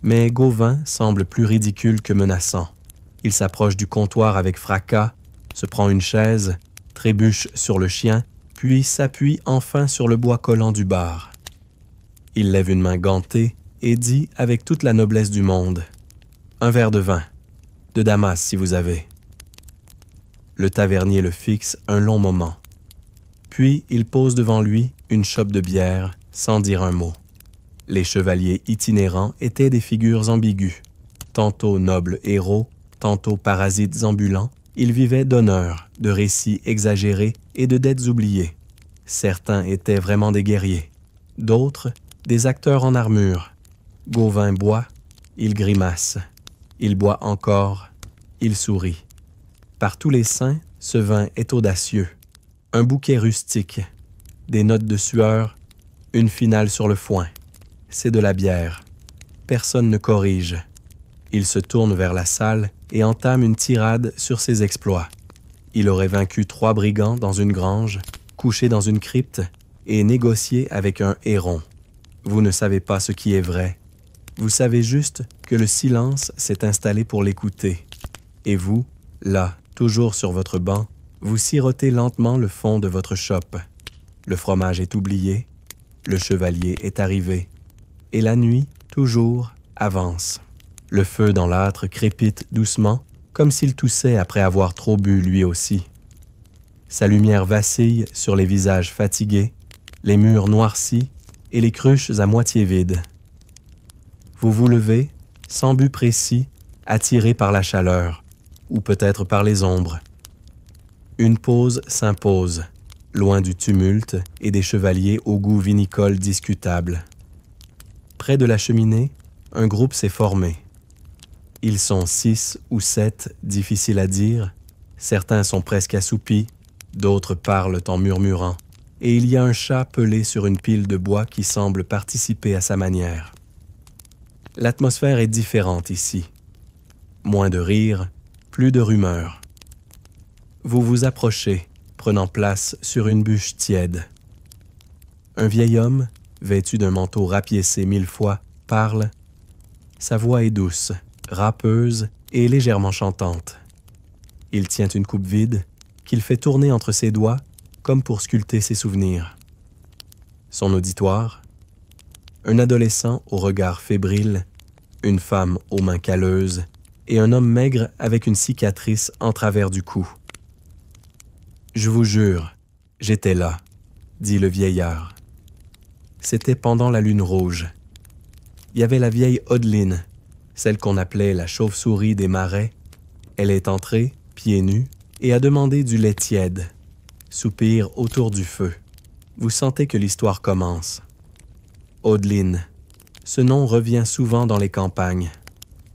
Mais Gauvin semble plus ridicule que menaçant. Il s'approche du comptoir avec fracas, se prend une chaise, trébuche sur le chien, puis s'appuie enfin sur le bois collant du bar. Il lève une main gantée et dit avec toute la noblesse du monde « Un verre de vin, de Damas si vous avez. » Le tavernier le fixe un long moment. Puis il pose devant lui une chope de bière sans dire un mot. Les chevaliers itinérants étaient des figures ambiguës. Tantôt nobles héros, tantôt parasites ambulants, ils vivaient d'honneur, de récits exagérés et de dettes oubliées. Certains étaient vraiment des guerriers, d'autres des acteurs en armure. Gauvin boit, il grimace. Il boit encore, il sourit. Par tous les saints, ce vin est audacieux. Un bouquet rustique, des notes de sueur, une finale sur le foin. C'est de la bière. Personne ne corrige. Il se tourne vers la salle et entame une tirade sur ses exploits. Il aurait vaincu 3 brigands dans une grange, couché dans une crypte et négocié avec un héron. Vous ne savez pas ce qui est vrai. Vous savez juste que le silence s'est installé pour l'écouter. Et vous, là, toujours sur votre banc, vous sirotez lentement le fond de votre chope. Le fromage est oublié, le chevalier est arrivé, et la nuit, toujours, avance. Le feu dans l'âtre crépite doucement, comme s'il toussait après avoir trop bu lui aussi. Sa lumière vacille sur les visages fatigués, les murs noircis et les cruches à moitié vides. Vous vous levez, sans but précis, attiré par la chaleur, ou peut-être par les ombres. Une pause s'impose, loin du tumulte et des chevaliers au goût vinicole discutable. Près de la cheminée, un groupe s'est formé. Ils sont 6 ou 7, difficile à dire. Certains sont presque assoupis, d'autres parlent en murmurant, et il y a un chat pelé sur une pile de bois qui semble participer à sa manière. L'atmosphère est différente ici. Moins de rires, plus de rumeurs. Vous vous approchez, prenant place sur une bûche tiède. Un vieil homme, vêtu d'un manteau rapiécé 1000 fois, parle. Sa voix est douce, râpeuse et légèrement chantante. Il tient une coupe vide qu'il fait tourner entre ses doigts comme pour sculpter ses souvenirs. Son auditoire, un adolescent au regard fébrile, une femme aux mains calleuses et un homme maigre avec une cicatrice en travers du cou. « Je vous jure, j'étais là, » dit le vieillard. C'était pendant la lune rouge. Il y avait la vieille Odeline, celle qu'on appelait la chauve-souris des marais. Elle est entrée, pieds nus, et a demandé du lait tiède. Soupir autour du feu. Vous sentez que l'histoire commence. Odeline. Ce nom revient souvent dans les campagnes.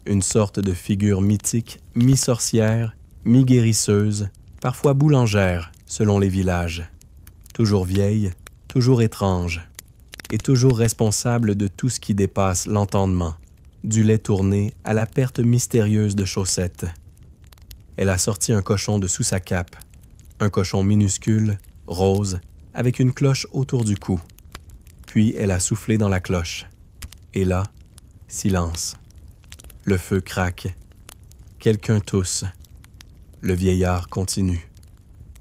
Une sorte de figure mythique, mi-sorcière, mi-guérisseuse, parfois boulangère, selon les villages. Toujours vieille, toujours étrange, et toujours responsable de tout ce qui dépasse l'entendement, du lait tourné à la perte mystérieuse de chaussettes. Elle a sorti un cochon de sous sa cape, un cochon minuscule, rose, avec une cloche autour du cou. Puis elle a soufflé dans la cloche. Et là, silence. Le feu craque. Quelqu'un tousse. Le vieillard continue.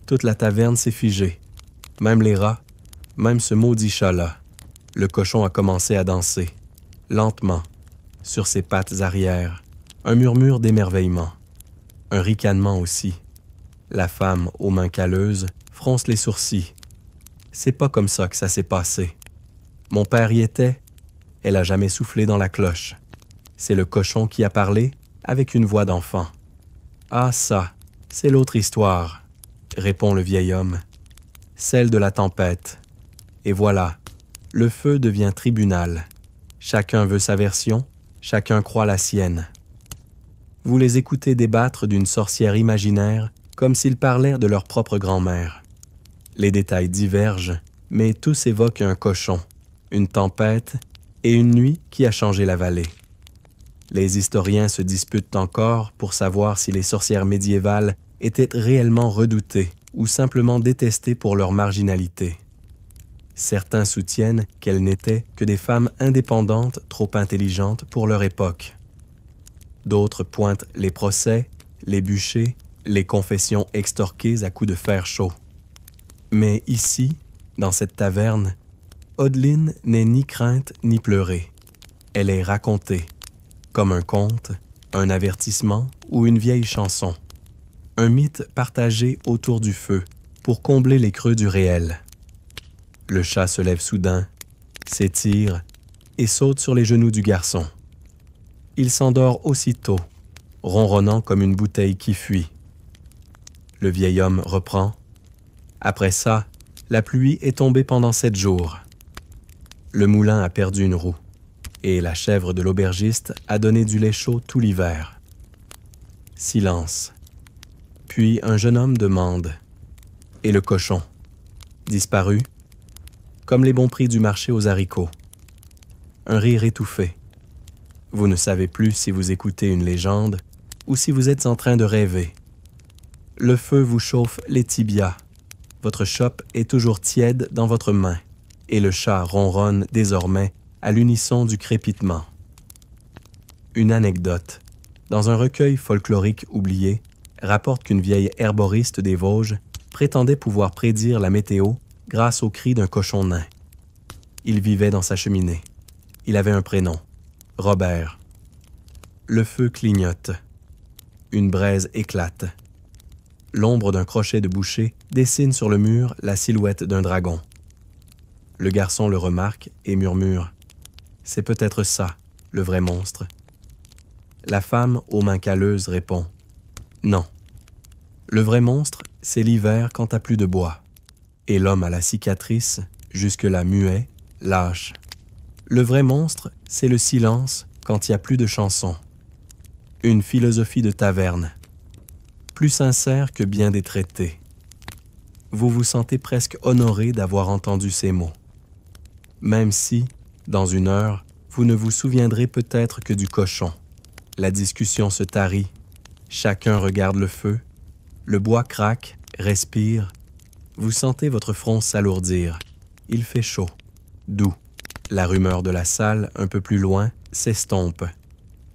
Toute la taverne s'est figée. Même les rats, même ce maudit chat-là. Le cochon a commencé à danser. Lentement, sur ses pattes arrière. Un murmure d'émerveillement. Un ricanement aussi. La femme, aux mains calleuses, fronce les sourcils. C'est pas comme ça que ça s'est passé. Mon père y était. Elle a jamais soufflé dans la cloche. C'est le cochon qui a parlé avec une voix d'enfant. Ah ça, c'est l'autre histoire, répond le vieil homme. Celle de la tempête. Et voilà, le feu devient tribunal. Chacun veut sa version, chacun croit la sienne. Vous les écoutez débattre d'une sorcière imaginaire comme s'ils parlaient de leur propre grand-mère. Les détails divergent, mais tous évoquent un cochon, une tempête et une nuit qui a changé la vallée. Les historiens se disputent encore pour savoir si les sorcières médiévales étaient réellement redoutées ou simplement détestées pour leur marginalité. Certains soutiennent qu'elles n'étaient que des femmes indépendantes trop intelligentes pour leur époque. D'autres pointent les procès, les bûchers, les confessions extorquées à coups de fer chaud. Mais ici, dans cette taverne, Odeline n'est ni crainte ni pleurée. Elle est racontée, comme un conte, un avertissement ou une vieille chanson. Un mythe partagé autour du feu pour combler les creux du réel. Le chat se lève soudain, s'étire et saute sur les genoux du garçon. Il s'endort aussitôt, ronronnant comme une bouteille qui fuit. Le vieil homme reprend. Après ça, La pluie est tombée pendant 7 jours. Le moulin a perdu une roue, et la chèvre de l'aubergiste a donné du lait chaud tout l'hiver. Silence. Puis un jeune homme demande « Et le cochon? Disparu? » Comme les bons prix du marché aux haricots. Un rire étouffé. Vous ne savez plus si vous écoutez une légende ou si vous êtes en train de rêver. Le feu vous chauffe les tibias. Votre chope est toujours tiède dans votre main et le chat ronronne désormais à l'unisson du crépitement. Une anecdote. Dans un recueil folklorique oublié, rapporte qu'une vieille herboriste des Vosges prétendait pouvoir prédire la météo grâce au cri d'un cochon nain. Il vivait dans sa cheminée. Il avait un prénom, Robert. Le feu clignote. Une braise éclate. L'ombre d'un crochet de boucher dessine sur le mur la silhouette d'un dragon. Le garçon le remarque et murmure « C'est peut-être ça, le vrai monstre. » La femme aux mains calleuses répond « Non. Le vrai monstre, c'est l'hiver quand t'as plus de bois. » Et l'homme à la cicatrice, jusque-là muet, lâche. Le vrai monstre, c'est le silence quand il n'y a plus de chansons. Une philosophie de taverne. Plus sincère que bien des traités. Vous vous sentez presque honoré d'avoir entendu ces mots. Même si, dans une heure, vous ne vous souviendrez peut-être que du cochon. La discussion se tarit. Chacun regarde le feu. Le bois craque, respire. Vous sentez votre front s'alourdir. Il fait chaud, doux. La rumeur de la salle, un peu plus loin, s'estompe.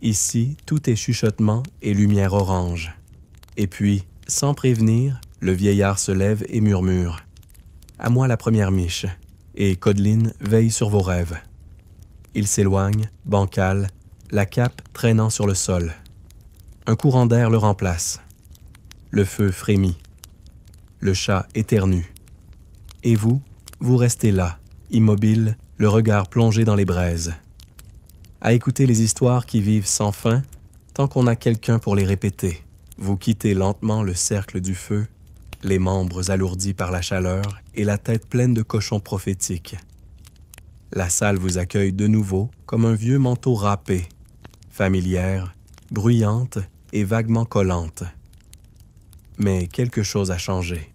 Ici, tout est chuchotement et lumière orange. Et puis, sans prévenir, le vieillard se lève et murmure. « À moi la première miche, et Codeline veille sur vos rêves. » Il s'éloigne, bancal, la cape traînant sur le sol. Un courant d'air le remplace. Le feu frémit. Le chat éternue. Et vous, vous restez là, immobile, le regard plongé dans les braises. À écouter les histoires qui vivent sans fin, tant qu'on a quelqu'un pour les répéter. Vous quittez lentement le cercle du feu, les membres alourdis par la chaleur et la tête pleine de cochons prophétiques. La salle vous accueille de nouveau comme un vieux manteau râpé, familière, bruyante et vaguement collante. Mais quelque chose a changé.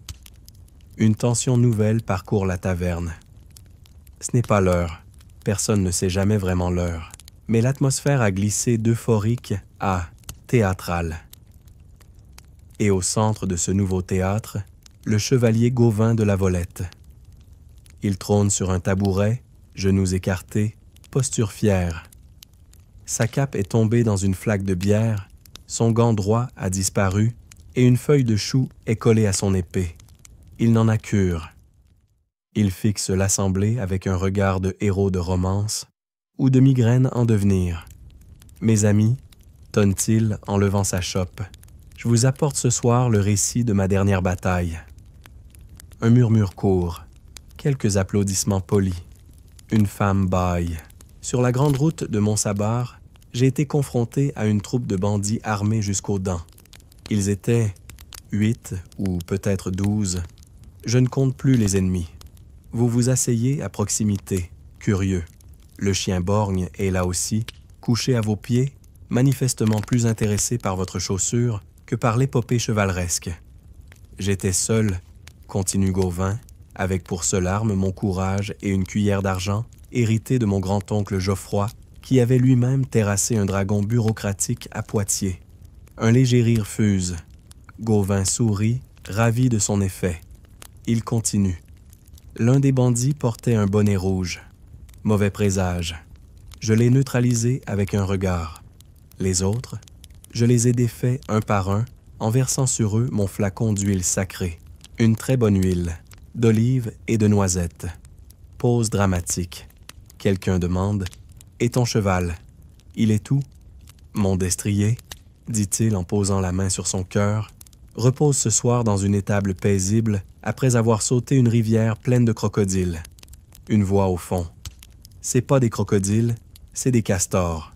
Une tension nouvelle parcourt la taverne. Ce n'est pas l'heure, personne ne sait jamais vraiment l'heure, mais l'atmosphère a glissé d'euphorique à théâtrale. Et au centre de ce nouveau théâtre, le chevalier Gauvin de la Volette. Il trône sur un tabouret, genoux écartés, posture fière. Sa cape est tombée dans une flaque de bière, son gant droit a disparu et une feuille de chou est collée à son épée. Il n'en a cure. Il fixe l'assemblée avec un regard de héros de romance ou de migraine en devenir. « Mes amis, tonne-t-il en levant sa chope, je vous apporte ce soir le récit de ma dernière bataille. » Un murmure court, quelques applaudissements polis. Une femme bâille. Sur la grande route de Montsabar, j'ai été confronté à une troupe de bandits armés jusqu'aux dents. Ils étaient 8 ou peut-être 12. Je ne compte plus les ennemis. Vous vous asseyez à proximité, curieux. Le chien borgne est là aussi, couché à vos pieds, manifestement plus intéressé par votre chaussure que par l'épopée chevaleresque. J'étais seul, continue Gauvin, avec pour seule arme mon courage et une cuillère d'argent, hérité de mon grand-oncle Geoffroy, qui avait lui-même terrassé un dragon bureaucratique à Poitiers. Un léger rire fuse. Gauvin sourit, ravi de son effet. Il continue. L'un des bandits portait un bonnet rouge. Mauvais présage. Je l'ai neutralisé avec un regard. Les autres, je les ai défaits un par un en versant sur eux mon flacon d'huile sacrée. Une très bonne huile, d'olive et de noisette. Pause dramatique. Quelqu'un demande « Et ton cheval? Il est où? » Mon destrier, dit-il en posant la main sur son cœur, repose ce soir dans une étable paisible après avoir sauté une rivière pleine de crocodiles. Une voix au fond. C'est pas des crocodiles, c'est des castors.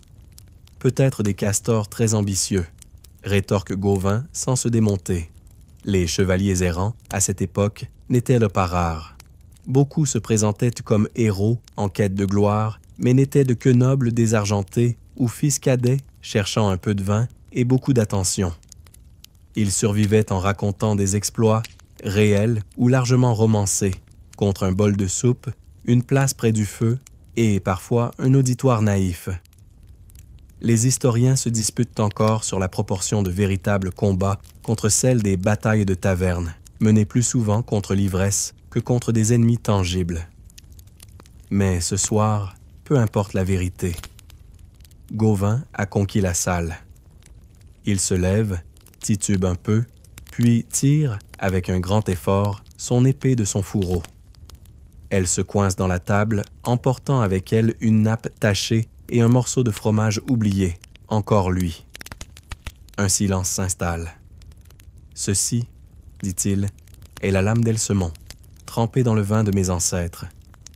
Peut-être des castors très ambitieux, rétorque Gauvin sans se démonter. Les chevaliers errants, à cette époque, n'étaient là pas rares. Beaucoup se présentaient comme héros en quête de gloire, mais n'étaient de que nobles désargentés ou fils cadets cherchant un peu de vin et beaucoup d'attention. Ils survivaient en racontant des exploits, réels ou largement romancés, contre un bol de soupe, une place près du feu et parfois un auditoire naïf. Les historiens se disputent encore sur la proportion de véritables combats contre celle des batailles de taverne, menées plus souvent contre l'ivresse que contre des ennemis tangibles. Mais ce soir, peu importe la vérité. Gauvin a conquis la salle. Il se lève, titube un peu, puis tire, avec un grand effort, son épée de son fourreau. Elle se coince dans la table, emportant avec elle une nappe tachée et un morceau de fromage oublié, encore lui. Un silence s'installe. « Ceci, dit-il, est la lame d'Elsemont, trempée dans le vin de mes ancêtres.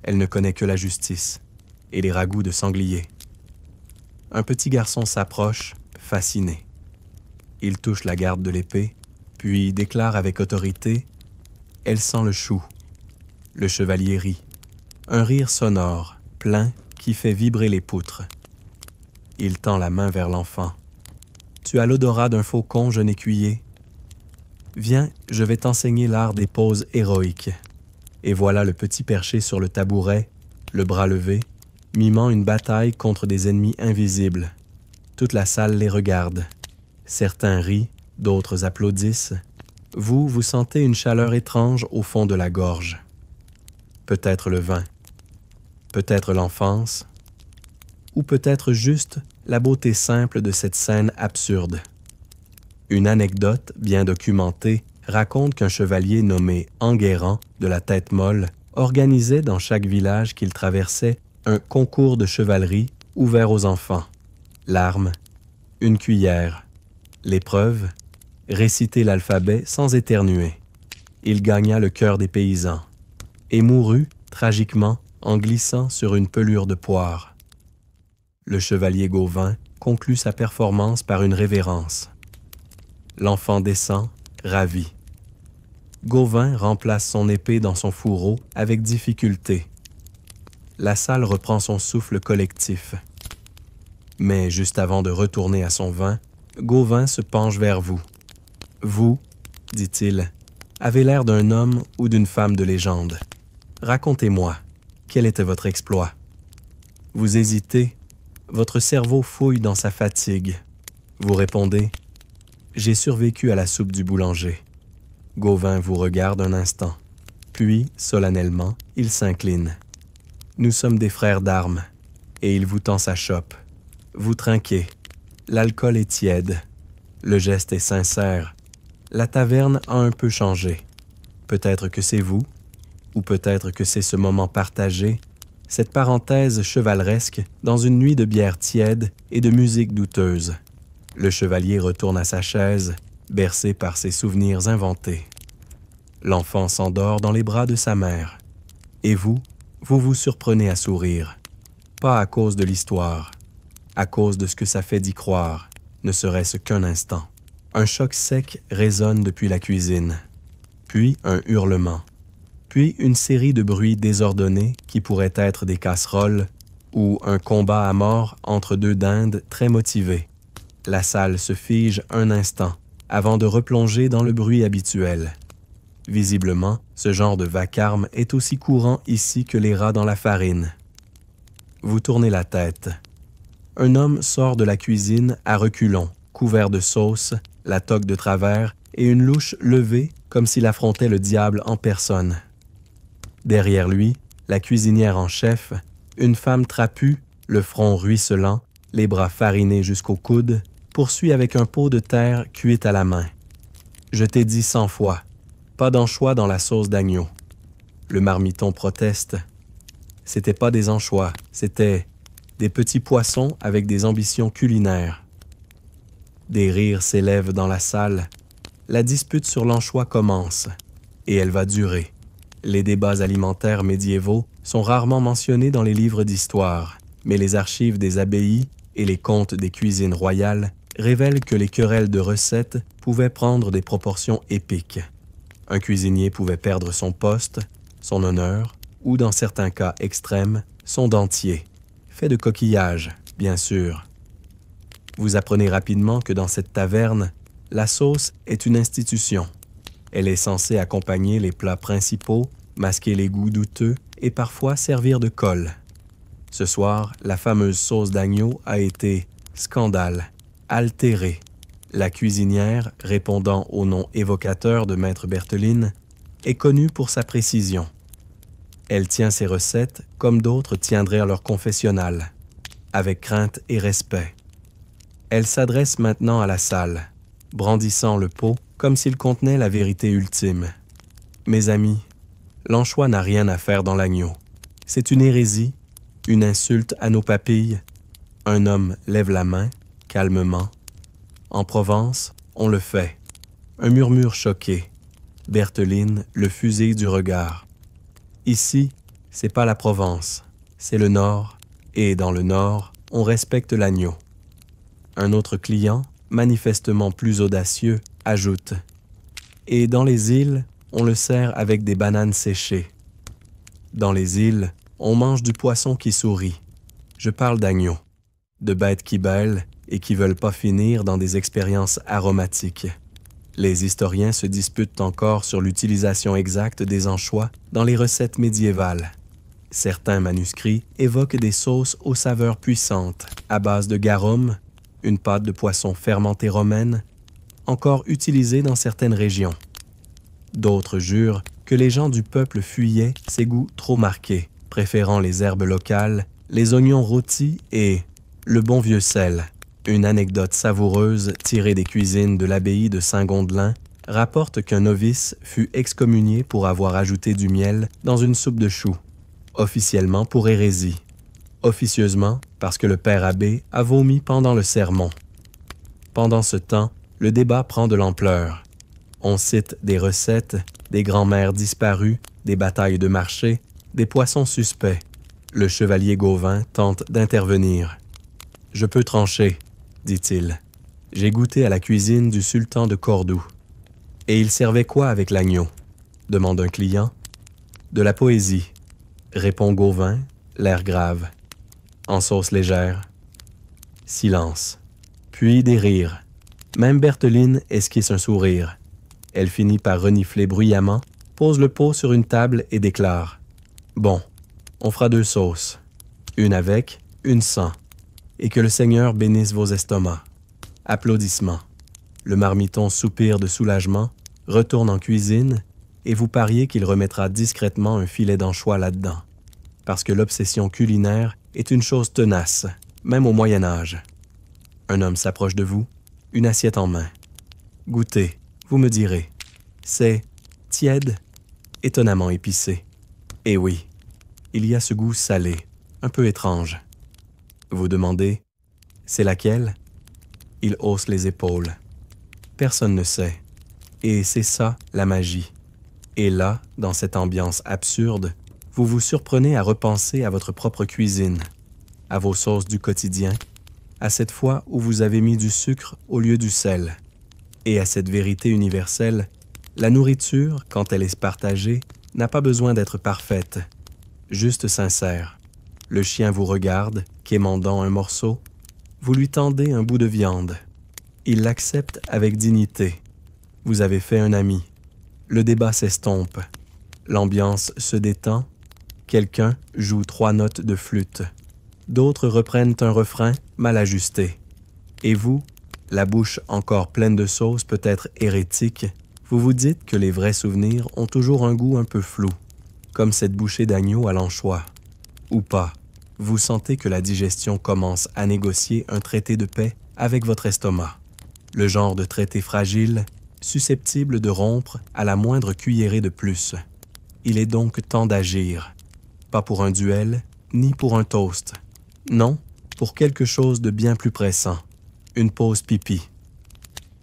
Elle ne connaît que la justice et les ragoûts de sanglier. » Un petit garçon s'approche, fasciné. Il touche la garde de l'épée, puis déclare avec autorité « Elle sent le chou ». Le chevalier rit. Un rire sonore, plein, qui fait vibrer les poutres. Il tend la main vers l'enfant. « Tu as l'odorat d'un faucon, jeune écuyer. Viens, je vais t'enseigner l'art des poses héroïques. » Et voilà le petit perché sur le tabouret, le bras levé, mimant une bataille contre des ennemis invisibles. Toute la salle les regarde. Certains rient, d'autres applaudissent. Vous sentez une chaleur étrange au fond de la gorge. Peut-être le vin, peut-être l'enfance, ou peut-être juste la beauté simple de cette scène absurde. Une anecdote bien documentée raconte qu'un chevalier nommé Enguerrand de la Tête Molle organisait dans chaque village qu'il traversait un concours de chevalerie ouvert aux enfants. L'arme, une cuillère. L'épreuve, réciter l'alphabet sans éternuer. Il gagna le cœur des paysans et mourut, tragiquement, en glissant sur une pelure de poire. Le chevalier Gauvin conclut sa performance par une révérence. L'enfant descend, ravi. Gauvin remplace son épée dans son fourreau avec difficulté. La salle reprend son souffle collectif. Mais juste avant de retourner à son vin, Gauvin se penche vers vous. Vous, dit-il, avez l'air d'un homme ou d'une femme de légende. Racontez-moi, quel était votre exploit? Vous hésitez, votre cerveau fouille dans sa fatigue. Vous répondez, « J'ai survécu à la soupe du boulanger. » Gauvin vous regarde un instant, puis, solennellement, il s'incline. « Nous sommes des frères d'armes. » Et il vous tend sa chope. Vous trinquez. L'alcool est tiède. Le geste est sincère. La taverne a un peu changé. Peut-être que c'est vous, ou peut-être que c'est ce moment partagé, cette parenthèse chevaleresque dans une nuit de bière tiède et de musique douteuse. Le chevalier retourne à sa chaise, bercé par ses souvenirs inventés. L'enfant s'endort dans les bras de sa mère. Et vous vous surprenez à sourire. Pas à cause de l'histoire, à cause de ce que ça fait d'y croire, ne serait-ce qu'un instant. Un choc sec résonne depuis la cuisine, puis un hurlement, puis une série de bruits désordonnés qui pourraient être des casseroles ou un combat à mort entre deux dindes très motivées. La salle se fige un instant avant de replonger dans le bruit habituel. Visiblement, ce genre de vacarme est aussi courant ici que les rats dans la farine. Vous tournez la tête. Un homme sort de la cuisine à reculons, couvert de sauce, la toque de travers et une louche levée comme s'il affrontait le diable en personne. Derrière lui, la cuisinière en chef, une femme trapue, le front ruisselant, les bras farinés jusqu'au coude, poursuit avec un pot de terre cuite à la main. Je t'ai dit 100 fois, pas d'anchois dans la sauce d'agneau. Le marmiton proteste. C'était pas des anchois, c'était des petits poissons avec des ambitions culinaires. Des rires s'élèvent dans la salle. La dispute sur l'anchois commence, et elle va durer. Les débats alimentaires médiévaux sont rarement mentionnés dans les livres d'histoire, mais les archives des abbayes et les contes des cuisines royales révèlent que les querelles de recettes pouvaient prendre des proportions épiques. Un cuisinier pouvait perdre son poste, son honneur ou dans certains cas extrêmes, sont dentiers, faits de coquillages, bien sûr. Vous apprenez rapidement que dans cette taverne, la sauce est une institution. Elle est censée accompagner les plats principaux, masquer les goûts douteux et parfois servir de colle. Ce soir, la fameuse sauce d'agneau a été scandale, altérée. La cuisinière, répondant au nom évocateur de Maître Bertheline, est connue pour sa précision. Elle tient ses recettes comme d'autres tiendraient leur confessionnal, avec crainte et respect. Elle s'adresse maintenant à la salle, brandissant le pot comme s'il contenait la vérité ultime. Mes amis, l'anchois n'a rien à faire dans l'agneau. C'est une hérésie, une insulte à nos papilles. Un homme lève la main, calmement. En Provence, on le fait. Un murmure choqué. Bertheline le fusille du regard. Ici, c'est pas la Provence, c'est le Nord, et dans le Nord, on respecte l'agneau. Un autre client, manifestement plus audacieux, ajoute « Et dans les îles, on le sert avec des bananes séchées. Dans les îles, on mange du poisson qui sourit. Je parle d'agneaux, de bêtes qui bêlent et qui veulent pas finir dans des expériences aromatiques. » Les historiens se disputent encore sur l'utilisation exacte des anchois dans les recettes médiévales. Certains manuscrits évoquent des sauces aux saveurs puissantes, à base de garum, une pâte de poisson fermentée romaine, encore utilisée dans certaines régions. D'autres jurent que les gens du peuple fuyaient ces goûts trop marqués, préférant les herbes locales, les oignons rôtis et le bon vieux sel. Une anecdote savoureuse tirée des cuisines de l'abbaye de Saint-Gondelin rapporte qu'un novice fut excommunié pour avoir ajouté du miel dans une soupe de choux, officiellement pour hérésie, officieusement parce que le père abbé a vomi pendant le sermon. Pendant ce temps, le débat prend de l'ampleur. On cite des recettes, des grands-mères disparues, des batailles de marché, des poissons suspects. Le chevalier Gauvin tente d'intervenir. « Je peux trancher, » dit-il. « J'ai goûté à la cuisine du sultan de Cordoue. »« Et il servait quoi avec l'agneau ?» demande un client. « De la poésie, » répond Gauvin, l'air grave. En sauce légère. Silence. Puis des rires. Même Bertheline esquisse un sourire. Elle finit par renifler bruyamment, pose le pot sur une table et déclare « Bon, on fera 2 sauces. Une avec, une sans. Et que le Seigneur bénisse vos estomacs. » Applaudissements. Le marmiton soupire de soulagement, retourne en cuisine, et vous pariez qu'il remettra discrètement un filet d'anchois là-dedans. Parce que l'obsession culinaire est une chose tenace, même au Moyen Âge. Un homme s'approche de vous, une assiette en main. Goûtez, vous me direz. C'est tiède, étonnamment épicé. Et oui, il y a ce goût salé, un peu étrange. Vous demandez, c'est laquelle? Il hausse les épaules. Personne ne sait. Et c'est ça, la magie. Et là, dans cette ambiance absurde, vous vous surprenez à repenser à votre propre cuisine, à vos sauces du quotidien, à cette fois où vous avez mis du sucre au lieu du sel, et à cette vérité universelle, la nourriture, quand elle est partagée, n'a pas besoin d'être parfaite, juste sincère. Le chien vous regarde, quémandant un morceau, vous lui tendez un bout de viande. Il l'accepte avec dignité. Vous avez fait un ami. Le débat s'estompe. L'ambiance se détend. Quelqu'un joue 3 notes de flûte. D'autres reprennent un refrain mal ajusté. Et vous, la bouche encore pleine de sauce peut-être hérétique, vous vous dites que les vrais souvenirs ont toujours un goût un peu flou, comme cette bouchée d'agneau à l'anchois. Ou pas, vous sentez que la digestion commence à négocier un traité de paix avec votre estomac. Le genre de traité fragile, susceptible de rompre à la moindre cuillerée de plus. Il est donc temps d'agir. Pas pour un duel, ni pour un toast. Non, pour quelque chose de bien plus pressant. Une pause pipi.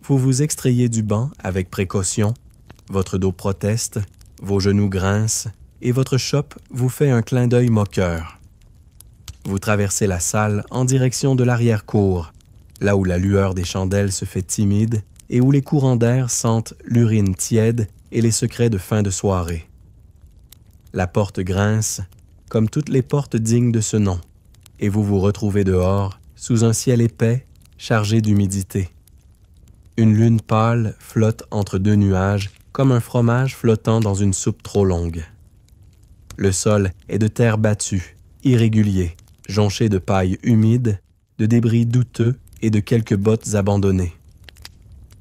Vous vous extrayez du banc avec précaution, votre dos proteste, vos genoux grincent, et votre chope vous fait un clin d'œil moqueur. Vous traversez la salle en direction de l'arrière-cour, là où la lueur des chandelles se fait timide et où les courants d'air sentent l'urine tiède et les secrets de fin de soirée. La porte grince, comme toutes les portes dignes de ce nom, et vous vous retrouvez dehors, sous un ciel épais, chargé d'humidité. Une lune pâle flotte entre deux nuages, comme un fromage flottant dans une soupe trop longue. Le sol est de terre battue, irrégulier, jonché de paille humide, de débris douteux et de quelques bottes abandonnées.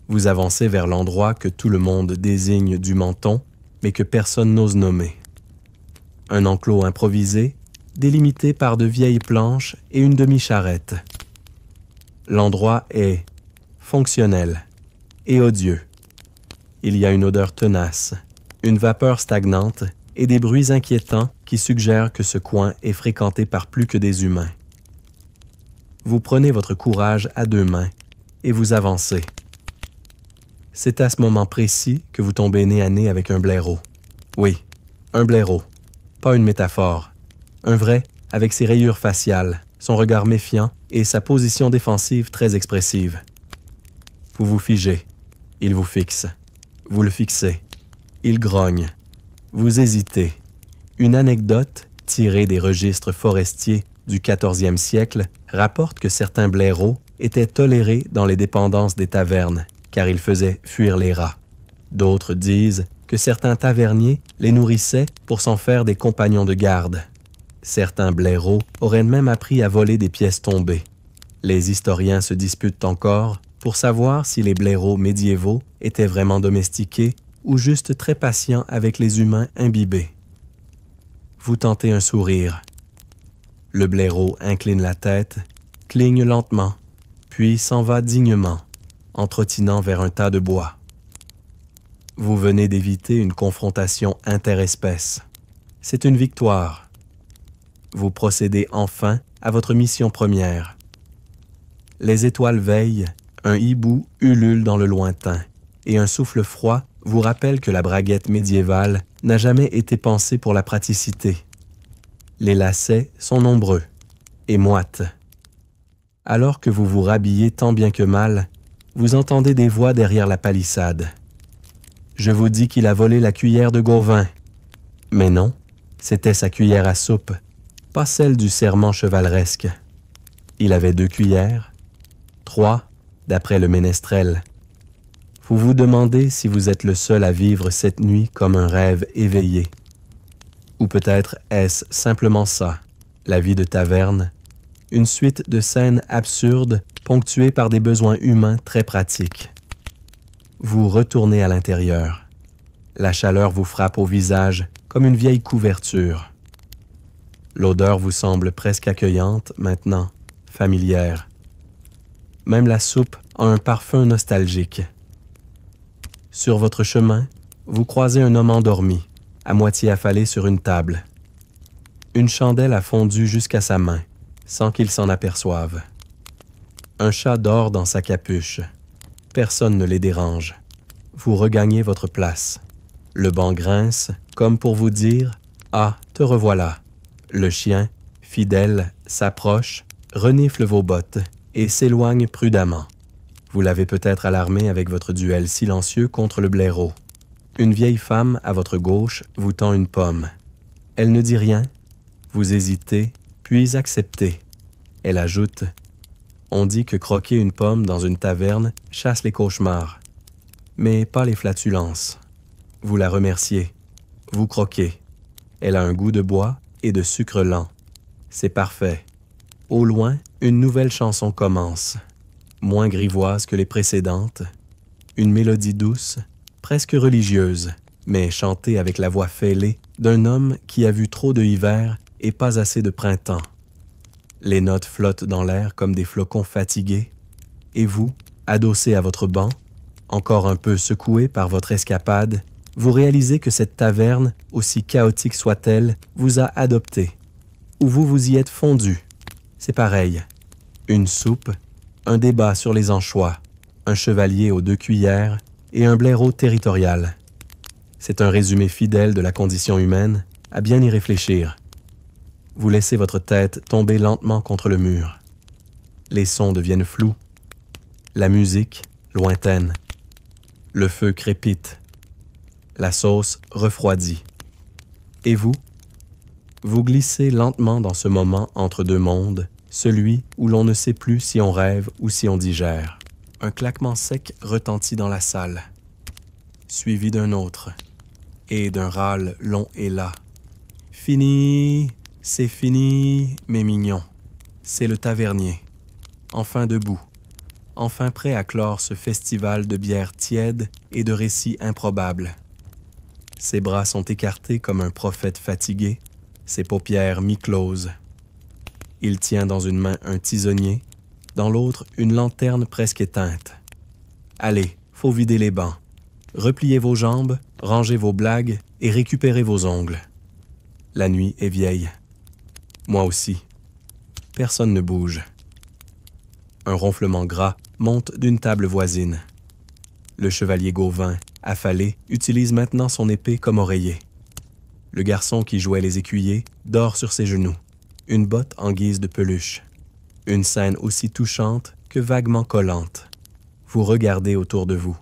Vous avancez vers l'endroit que tout le monde désigne du Menton, mais que personne n'ose nommer. Un enclos improvisé, délimité par de vieilles planches et une demi-charrette. L'endroit est fonctionnel et odieux. Il y a une odeur tenace, une vapeur stagnante et des bruits inquiétants qui suggèrent que ce coin est fréquenté par plus que des humains. Vous prenez votre courage à deux mains et vous avancez. C'est à ce moment précis que vous tombez nez à nez avec un blaireau. Oui, un blaireau, pas une métaphore. Un vrai, avec ses rayures faciales, son regard méfiant et sa position défensive très expressive. Vous vous figez. Il vous fixe. Vous le fixez. Il grogne. Vous hésitez. Une anecdote, tirée des registres forestiers du 14e siècle, rapporte que certains blaireaux étaient tolérés dans les dépendances des tavernes, car ils faisaient fuir les rats. D'autres disent que certains taverniers les nourrissaient pour s'en faire des compagnons de garde. Certains blaireaux auraient même appris à voler des pièces tombées. Les historiens se disputent encore pour savoir si les blaireaux médiévaux étaient vraiment domestiqués ou juste très patients avec les humains imbibés. Vous tentez un sourire. Le blaireau incline la tête, cligne lentement, puis s'en va dignement, en trottinant vers un tas de bois. Vous venez d'éviter une confrontation interespèces. C'est une victoire. Vous procédez enfin à votre mission première. Les étoiles veillent, un hibou ulule dans le lointain, et un souffle froid vous rappelle que la braguette médiévale n'a jamais été pensée pour la praticité. Les lacets sont nombreux et moites. Alors que vous vous rhabillez tant bien que mal, vous entendez des voix derrière la palissade. Je vous dis qu'il a volé la cuillère de Gauvin. Mais non, c'était sa cuillère à soupe, pas celle du serment chevaleresque. Il avait 2 cuillères, 3, d'après le ménestrel. Vous vous demandez si vous êtes le seul à vivre cette nuit comme un rêve éveillé. Ou peut-être est-ce simplement ça, la vie de taverne, une suite de scènes absurdes ponctuées par des besoins humains très pratiques. Vous retournez à l'intérieur. La chaleur vous frappe au visage comme une vieille couverture. L'odeur vous semble presque accueillante maintenant, familière. Même la soupe a un parfum nostalgique. Sur votre chemin, vous croisez un homme endormi, à moitié affalé sur une table. Une chandelle a fondu jusqu'à sa main, sans qu'il s'en aperçoive. Un chat dort dans sa capuche. Personne ne les dérange. Vous regagnez votre place. Le banc grince, comme pour vous dire « Ah, te revoilà ». Le chien, fidèle, s'approche, renifle vos bottes et s'éloigne prudemment. Vous l'avez peut-être alarmé avec votre duel silencieux contre le blaireau. Une vieille femme à votre gauche vous tend une pomme. Elle ne dit rien. Vous hésitez, puis acceptez. Elle ajoute « On dit que croquer une pomme dans une taverne chasse les cauchemars, mais pas les flatulences. » Vous la remerciez. Vous croquez. Elle a un goût de bois et de sucre lent. C'est parfait. Au loin, une nouvelle chanson commence. Moins grivoise que les précédentes. Une mélodie douce, presque religieuse, mais chantée avec la voix fêlée d'un homme qui a vu trop de hiver et pas assez de printemps. Les notes flottent dans l'air comme des flocons fatigués, et vous, adossé à votre banc, encore un peu secoué par votre escapade, vous réalisez que cette taverne, aussi chaotique soit-elle, vous a adopté, ou vous vous y êtes fondu. C'est pareil. Une soupe, un débat sur les anchois, un chevalier aux 2 cuillères et un blaireau territorial. C'est un résumé fidèle de la condition humaine, à bien y réfléchir. Vous laissez votre tête tomber lentement contre le mur. Les sons deviennent flous. La musique, lointaine. Le feu crépite. La sauce refroidit. Et vous? Vous glissez lentement dans ce moment entre deux mondes, celui où l'on ne sait plus si on rêve ou si on digère. Un claquement sec retentit dans la salle, suivi d'un autre, et d'un râle long et las. « Fini, c'est fini, mes mignons. C'est le tavernier, enfin debout, enfin prêt à clore ce festival de bières tièdes et de récits improbables. Ses bras sont écartés comme un prophète fatigué, ses paupières mi-closes. Il tient dans une main un tisonnier, dans l'autre une lanterne presque éteinte. Allez, faut vider les bancs. Repliez vos jambes, rangez vos blagues et récupérez vos ongles. La nuit est vieille. Moi aussi. Personne ne bouge. Un ronflement gras monte d'une table voisine. Le chevalier Gauvin, affalé, utilise maintenant son épée comme oreiller. Le garçon qui jouait les écuyers dort sur ses genoux, une botte en guise de peluche. Une scène aussi touchante que vaguement collante. Vous regardez autour de vous.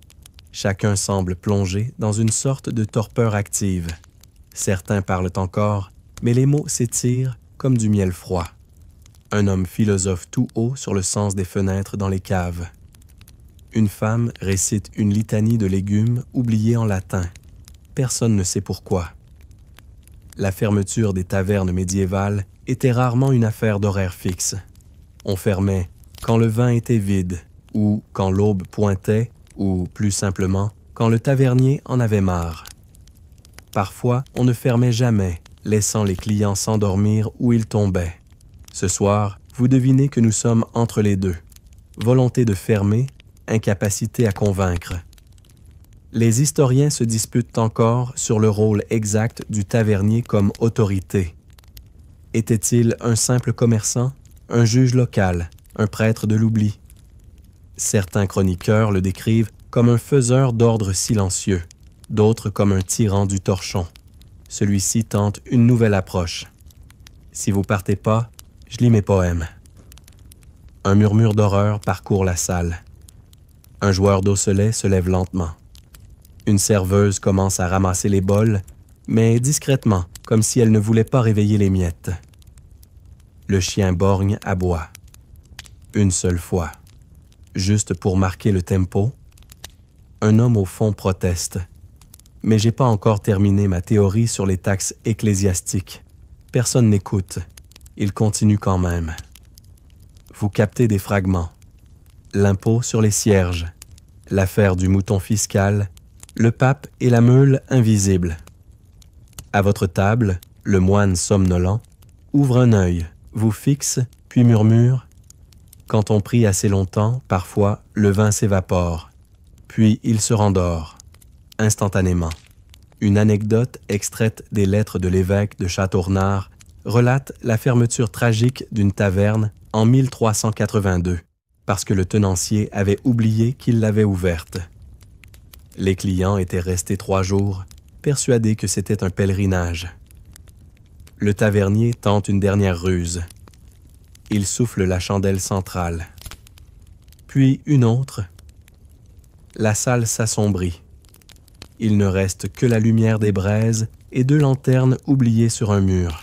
Chacun semble plongé dans une sorte de torpeur active. Certains parlent encore, mais les mots s'étirent comme du miel froid. Un homme philosophe tout haut sur le sens des fenêtres dans les caves. Une femme récite une litanie de légumes oubliés en latin. Personne ne sait pourquoi. La fermeture des tavernes médiévales était rarement une affaire d'horaire fixe. On fermait quand le vin était vide, ou quand l'aube pointait, ou plus simplement, quand le tavernier en avait marre. Parfois, on ne fermait jamais, laissant les clients s'endormir où ils tombaient. Ce soir, vous devinez que nous sommes entre les deux. Volonté de fermer, incapacité à convaincre. Les historiens se disputent encore sur le rôle exact du tavernier comme autorité. Était-il un simple commerçant, un juge local, un prêtre de l'oubli? Certains chroniqueurs le décrivent comme un faiseur d'ordre silencieux, d'autres comme un tyran du torchon. Celui-ci tente une nouvelle approche. Si vous partez pas, je lis mes poèmes. Un murmure d'horreur parcourt la salle. Un joueur d'osselet se lève lentement. Une serveuse commence à ramasser les bols, mais discrètement, comme si elle ne voulait pas réveiller les miettes. Le chien borgne aboie. Une seule fois. Juste pour marquer le tempo. Un homme au fond proteste. Mais j'ai pas encore terminé ma théorie sur les taxes ecclésiastiques. Personne n'écoute. Il continue quand même. Vous captez des fragments. L'impôt sur les cierges, l'affaire du mouton fiscal, le pape et la meule invisible. À votre table, le moine somnolent ouvre un œil, vous fixe, puis murmure. Quand on prie assez longtemps, parfois, le vin s'évapore. Puis il se rendort, instantanément. Une anecdote extraite des lettres de l'évêque de Châteaurenard relate la fermeture tragique d'une taverne en 1382, parce que le tenancier avait oublié qu'il l'avait ouverte. Les clients étaient restés 3 jours, persuadés que c'était un pèlerinage. Le tavernier tente une dernière ruse. Il souffle la chandelle centrale. Puis une autre. La salle s'assombrit. Il ne reste que la lumière des braises et 2 lanternes oubliées sur un mur.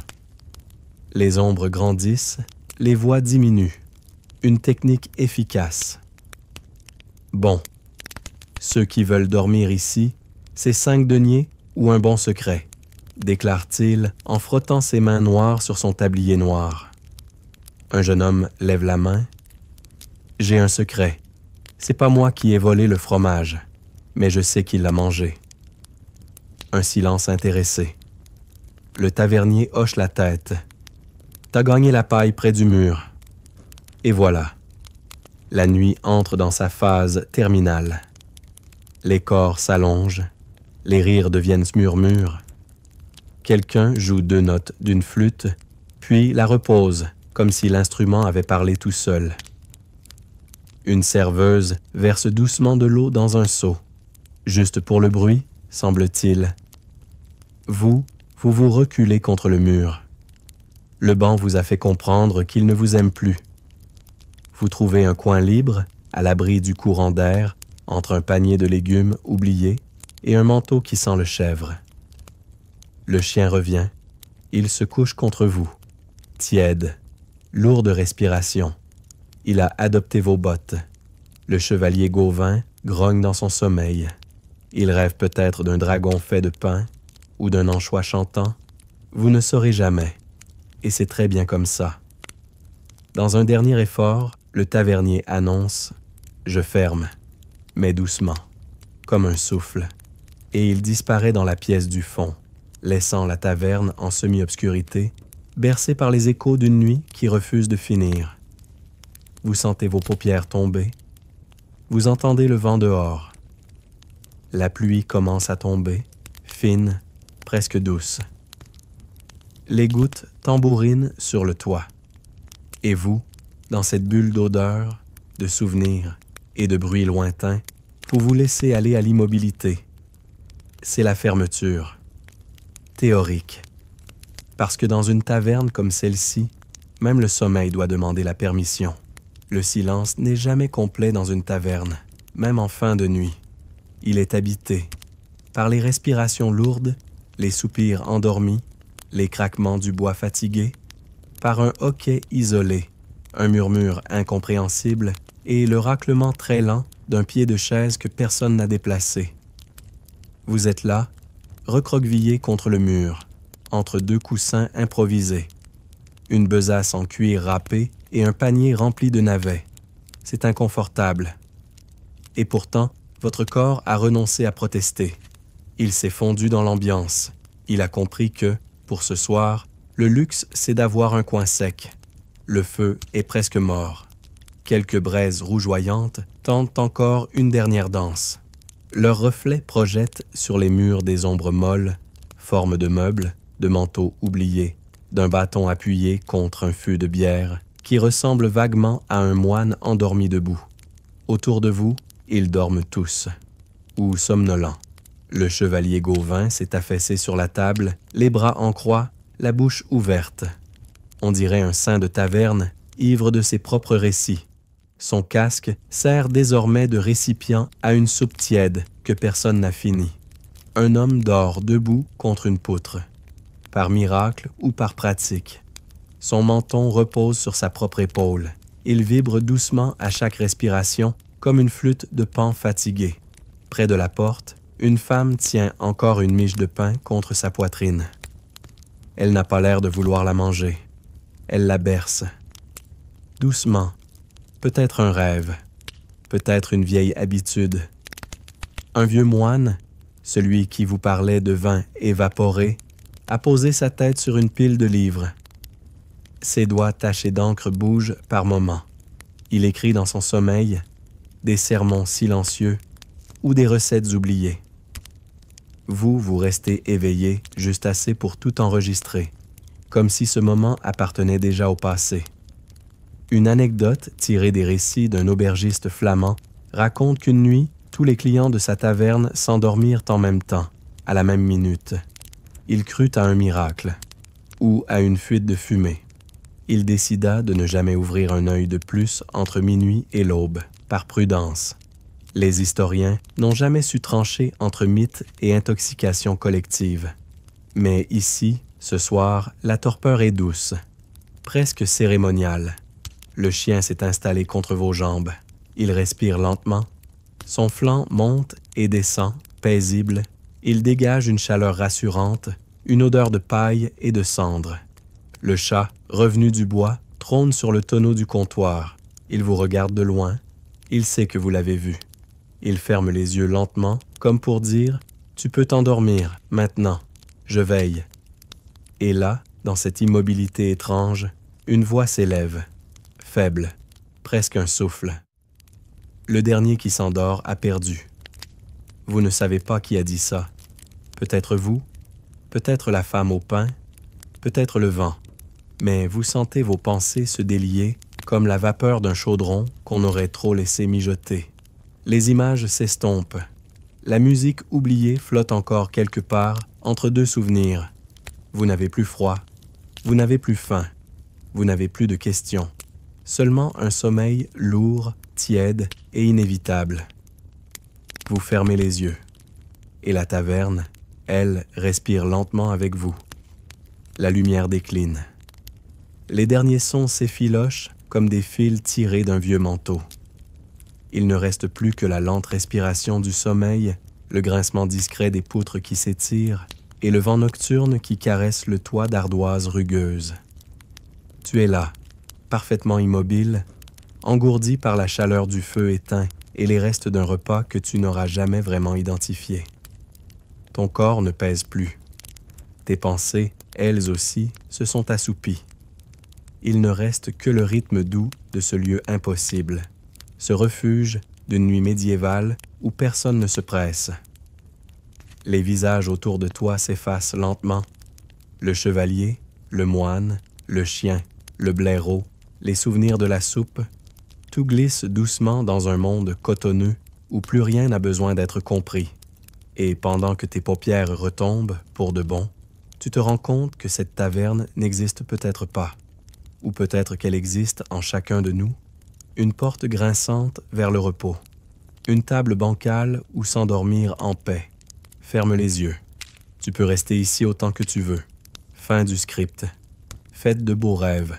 Les ombres grandissent, les voix diminuent. Une technique efficace. Bon, ceux qui veulent dormir ici, c'est 5 deniers ou un bon secret, déclare-t-il en frottant ses mains noires sur son tablier noir. Un jeune homme lève la main. J'ai un secret. C'est pas moi qui ai volé le fromage, mais je sais qui l'a mangé. Un silence intéressé. Le tavernier hoche la tête. T'as gagné la paille près du mur. Et voilà. La nuit entre dans sa phase terminale. Les corps s'allongent, les rires deviennent murmures. Quelqu'un joue 2 notes d'une flûte, puis la repose, comme si l'instrument avait parlé tout seul. Une serveuse verse doucement de l'eau dans un seau, juste pour le bruit, semble-t-il. Vous vous reculez contre le mur. Le banc vous a fait comprendre qu'il ne vous aime plus. Vous trouvez un coin libre, à l'abri du courant d'air, entre un panier de légumes oubliés et un manteau qui sent le chèvre. Le chien revient, Il se couche contre vous, tiède, lourd de respiration. Il a adopté vos bottes. Le chevalier Gauvin grogne dans son sommeil. Il rêve peut-être d'un dragon fait de pain ou d'un anchois chantant. Vous ne saurez jamais, et c'est très bien comme ça. Dans un dernier effort, le tavernier annonce « Je ferme », mais doucement, comme un souffle, et il disparaît dans la pièce du fond, laissant la taverne en semi-obscurité, bercée par les échos d'une nuit qui refuse de finir. Vous sentez vos paupières tomber. Vous entendez le vent dehors. La pluie commence à tomber, fine, presque douce. Les gouttes tambourinent sur le toit. Et vous, dans cette bulle d'odeurs, de souvenirs et de bruits lointains, vous vous laissez aller à l'immobilité. C'est la fermeture. Théorique. Parce que dans une taverne comme celle-ci, même le sommeil doit demander la permission. Le silence n'est jamais complet dans une taverne, même en fin de nuit. Il est habité par les respirations lourdes, les soupirs endormis, les craquements du bois fatigué, par un hoquet isolé, un murmure incompréhensible et le raclement très lent d'un pied de chaise que personne n'a déplacé. Vous êtes là, recroquevillé contre le mur, entre deux coussins improvisés, une besace en cuir râpé et un panier rempli de navets. C'est inconfortable. Et pourtant, votre corps a renoncé à protester. Il s'est fondu dans l'ambiance. Il a compris que, pour ce soir, le luxe, c'est d'avoir un coin sec. Le feu est presque mort. Quelques braises rougeoyantes tentent encore une dernière danse. Leurs reflets projettent sur les murs des ombres molles, formes de meubles, de manteaux oubliés, d'un bâton appuyé contre un fût de bière qui ressemble vaguement à un moine endormi debout. Autour de vous, ils dorment tous, ou somnolents. Le chevalier Gauvin s'est affaissé sur la table, les bras en croix, la bouche ouverte. On dirait un saint de taverne, ivre de ses propres récits. Son casque sert désormais de récipient à une soupe tiède que personne n'a finie. Un homme dort debout contre une poutre, par miracle ou par pratique. Son menton repose sur sa propre épaule. Il vibre doucement à chaque respiration, comme une flûte de pan fatigué. Près de la porte, une femme tient encore une miche de pain contre sa poitrine. Elle n'a pas l'air de vouloir la manger. Elle la berce. Doucement, peut-être un rêve, peut-être une vieille habitude. Un vieux moine, celui qui vous parlait de vin évaporé, a posé sa tête sur une pile de livres. Ses doigts tachés d'encre bougent par moments. Il écrit dans son sommeil des sermons silencieux ou des recettes oubliées. Vous restez éveillé juste assez pour tout enregistrer, comme si ce moment appartenait déjà au passé. Une anecdote tirée des récits d'un aubergiste flamand raconte qu'une nuit, tous les clients de sa taverne s'endormirent en même temps, à la même minute. Il crut à un miracle, ou à une fuite de fumée. Il décida de ne jamais ouvrir un œil de plus entre minuit et l'aube, par prudence. Les historiens n'ont jamais su trancher entre mythe et intoxication collective. Mais ici, ce soir, la torpeur est douce, presque cérémoniale. Le chien s'est installé contre vos jambes. Il respire lentement. Son flanc monte et descend, paisible. Il dégage une chaleur rassurante, une odeur de paille et de cendre. Le chat, revenu du bois, trône sur le tonneau du comptoir. Il vous regarde de loin. Il sait que vous l'avez vu. Il ferme les yeux lentement, comme pour dire « Tu peux t'endormir, maintenant. Je veille. » Et là, dans cette immobilité étrange, une voix s'élève, faible, presque un souffle. Le dernier qui s'endort a perdu. Vous ne savez pas qui a dit ça. Peut-être vous, peut-être la femme au pain, peut-être le vent. Mais vous sentez vos pensées se délier comme la vapeur d'un chaudron qu'on aurait trop laissé mijoter. Les images s'estompent. La musique oubliée flotte encore quelque part entre deux souvenirs. Vous n'avez plus froid, vous n'avez plus faim, vous n'avez plus de questions. Seulement un sommeil lourd, tiède et inévitable. Vous fermez les yeux. Et la taverne, elle, respire lentement avec vous. La lumière décline. Les derniers sons s'effilochent comme des fils tirés d'un vieux manteau. Il ne reste plus que la lente respiration du sommeil, le grincement discret des poutres qui s'étirent et le vent nocturne qui caresse le toit d'ardoises rugueuses. Tu es là, parfaitement immobile, engourdi par la chaleur du feu éteint et les restes d'un repas que tu n'auras jamais vraiment identifié. Ton corps ne pèse plus. Tes pensées, elles aussi, se sont assoupies. Il ne reste que le rythme doux de ce lieu impossible, ce refuge d'une nuit médiévale où personne ne se presse. Les visages autour de toi s'effacent lentement. Le chevalier, le moine, le chien, le blaireau, les souvenirs de la soupe, tout glisse doucement dans un monde cotonneux où plus rien n'a besoin d'être compris. Et pendant que tes paupières retombent, pour de bon, tu te rends compte que cette taverne n'existe peut-être pas, ou peut-être qu'elle existe en chacun de nous, une porte grinçante vers le repos, une table bancale où s'endormir en paix. Ferme les yeux. Tu peux rester ici autant que tu veux. Fin du script. Faites de beaux rêves.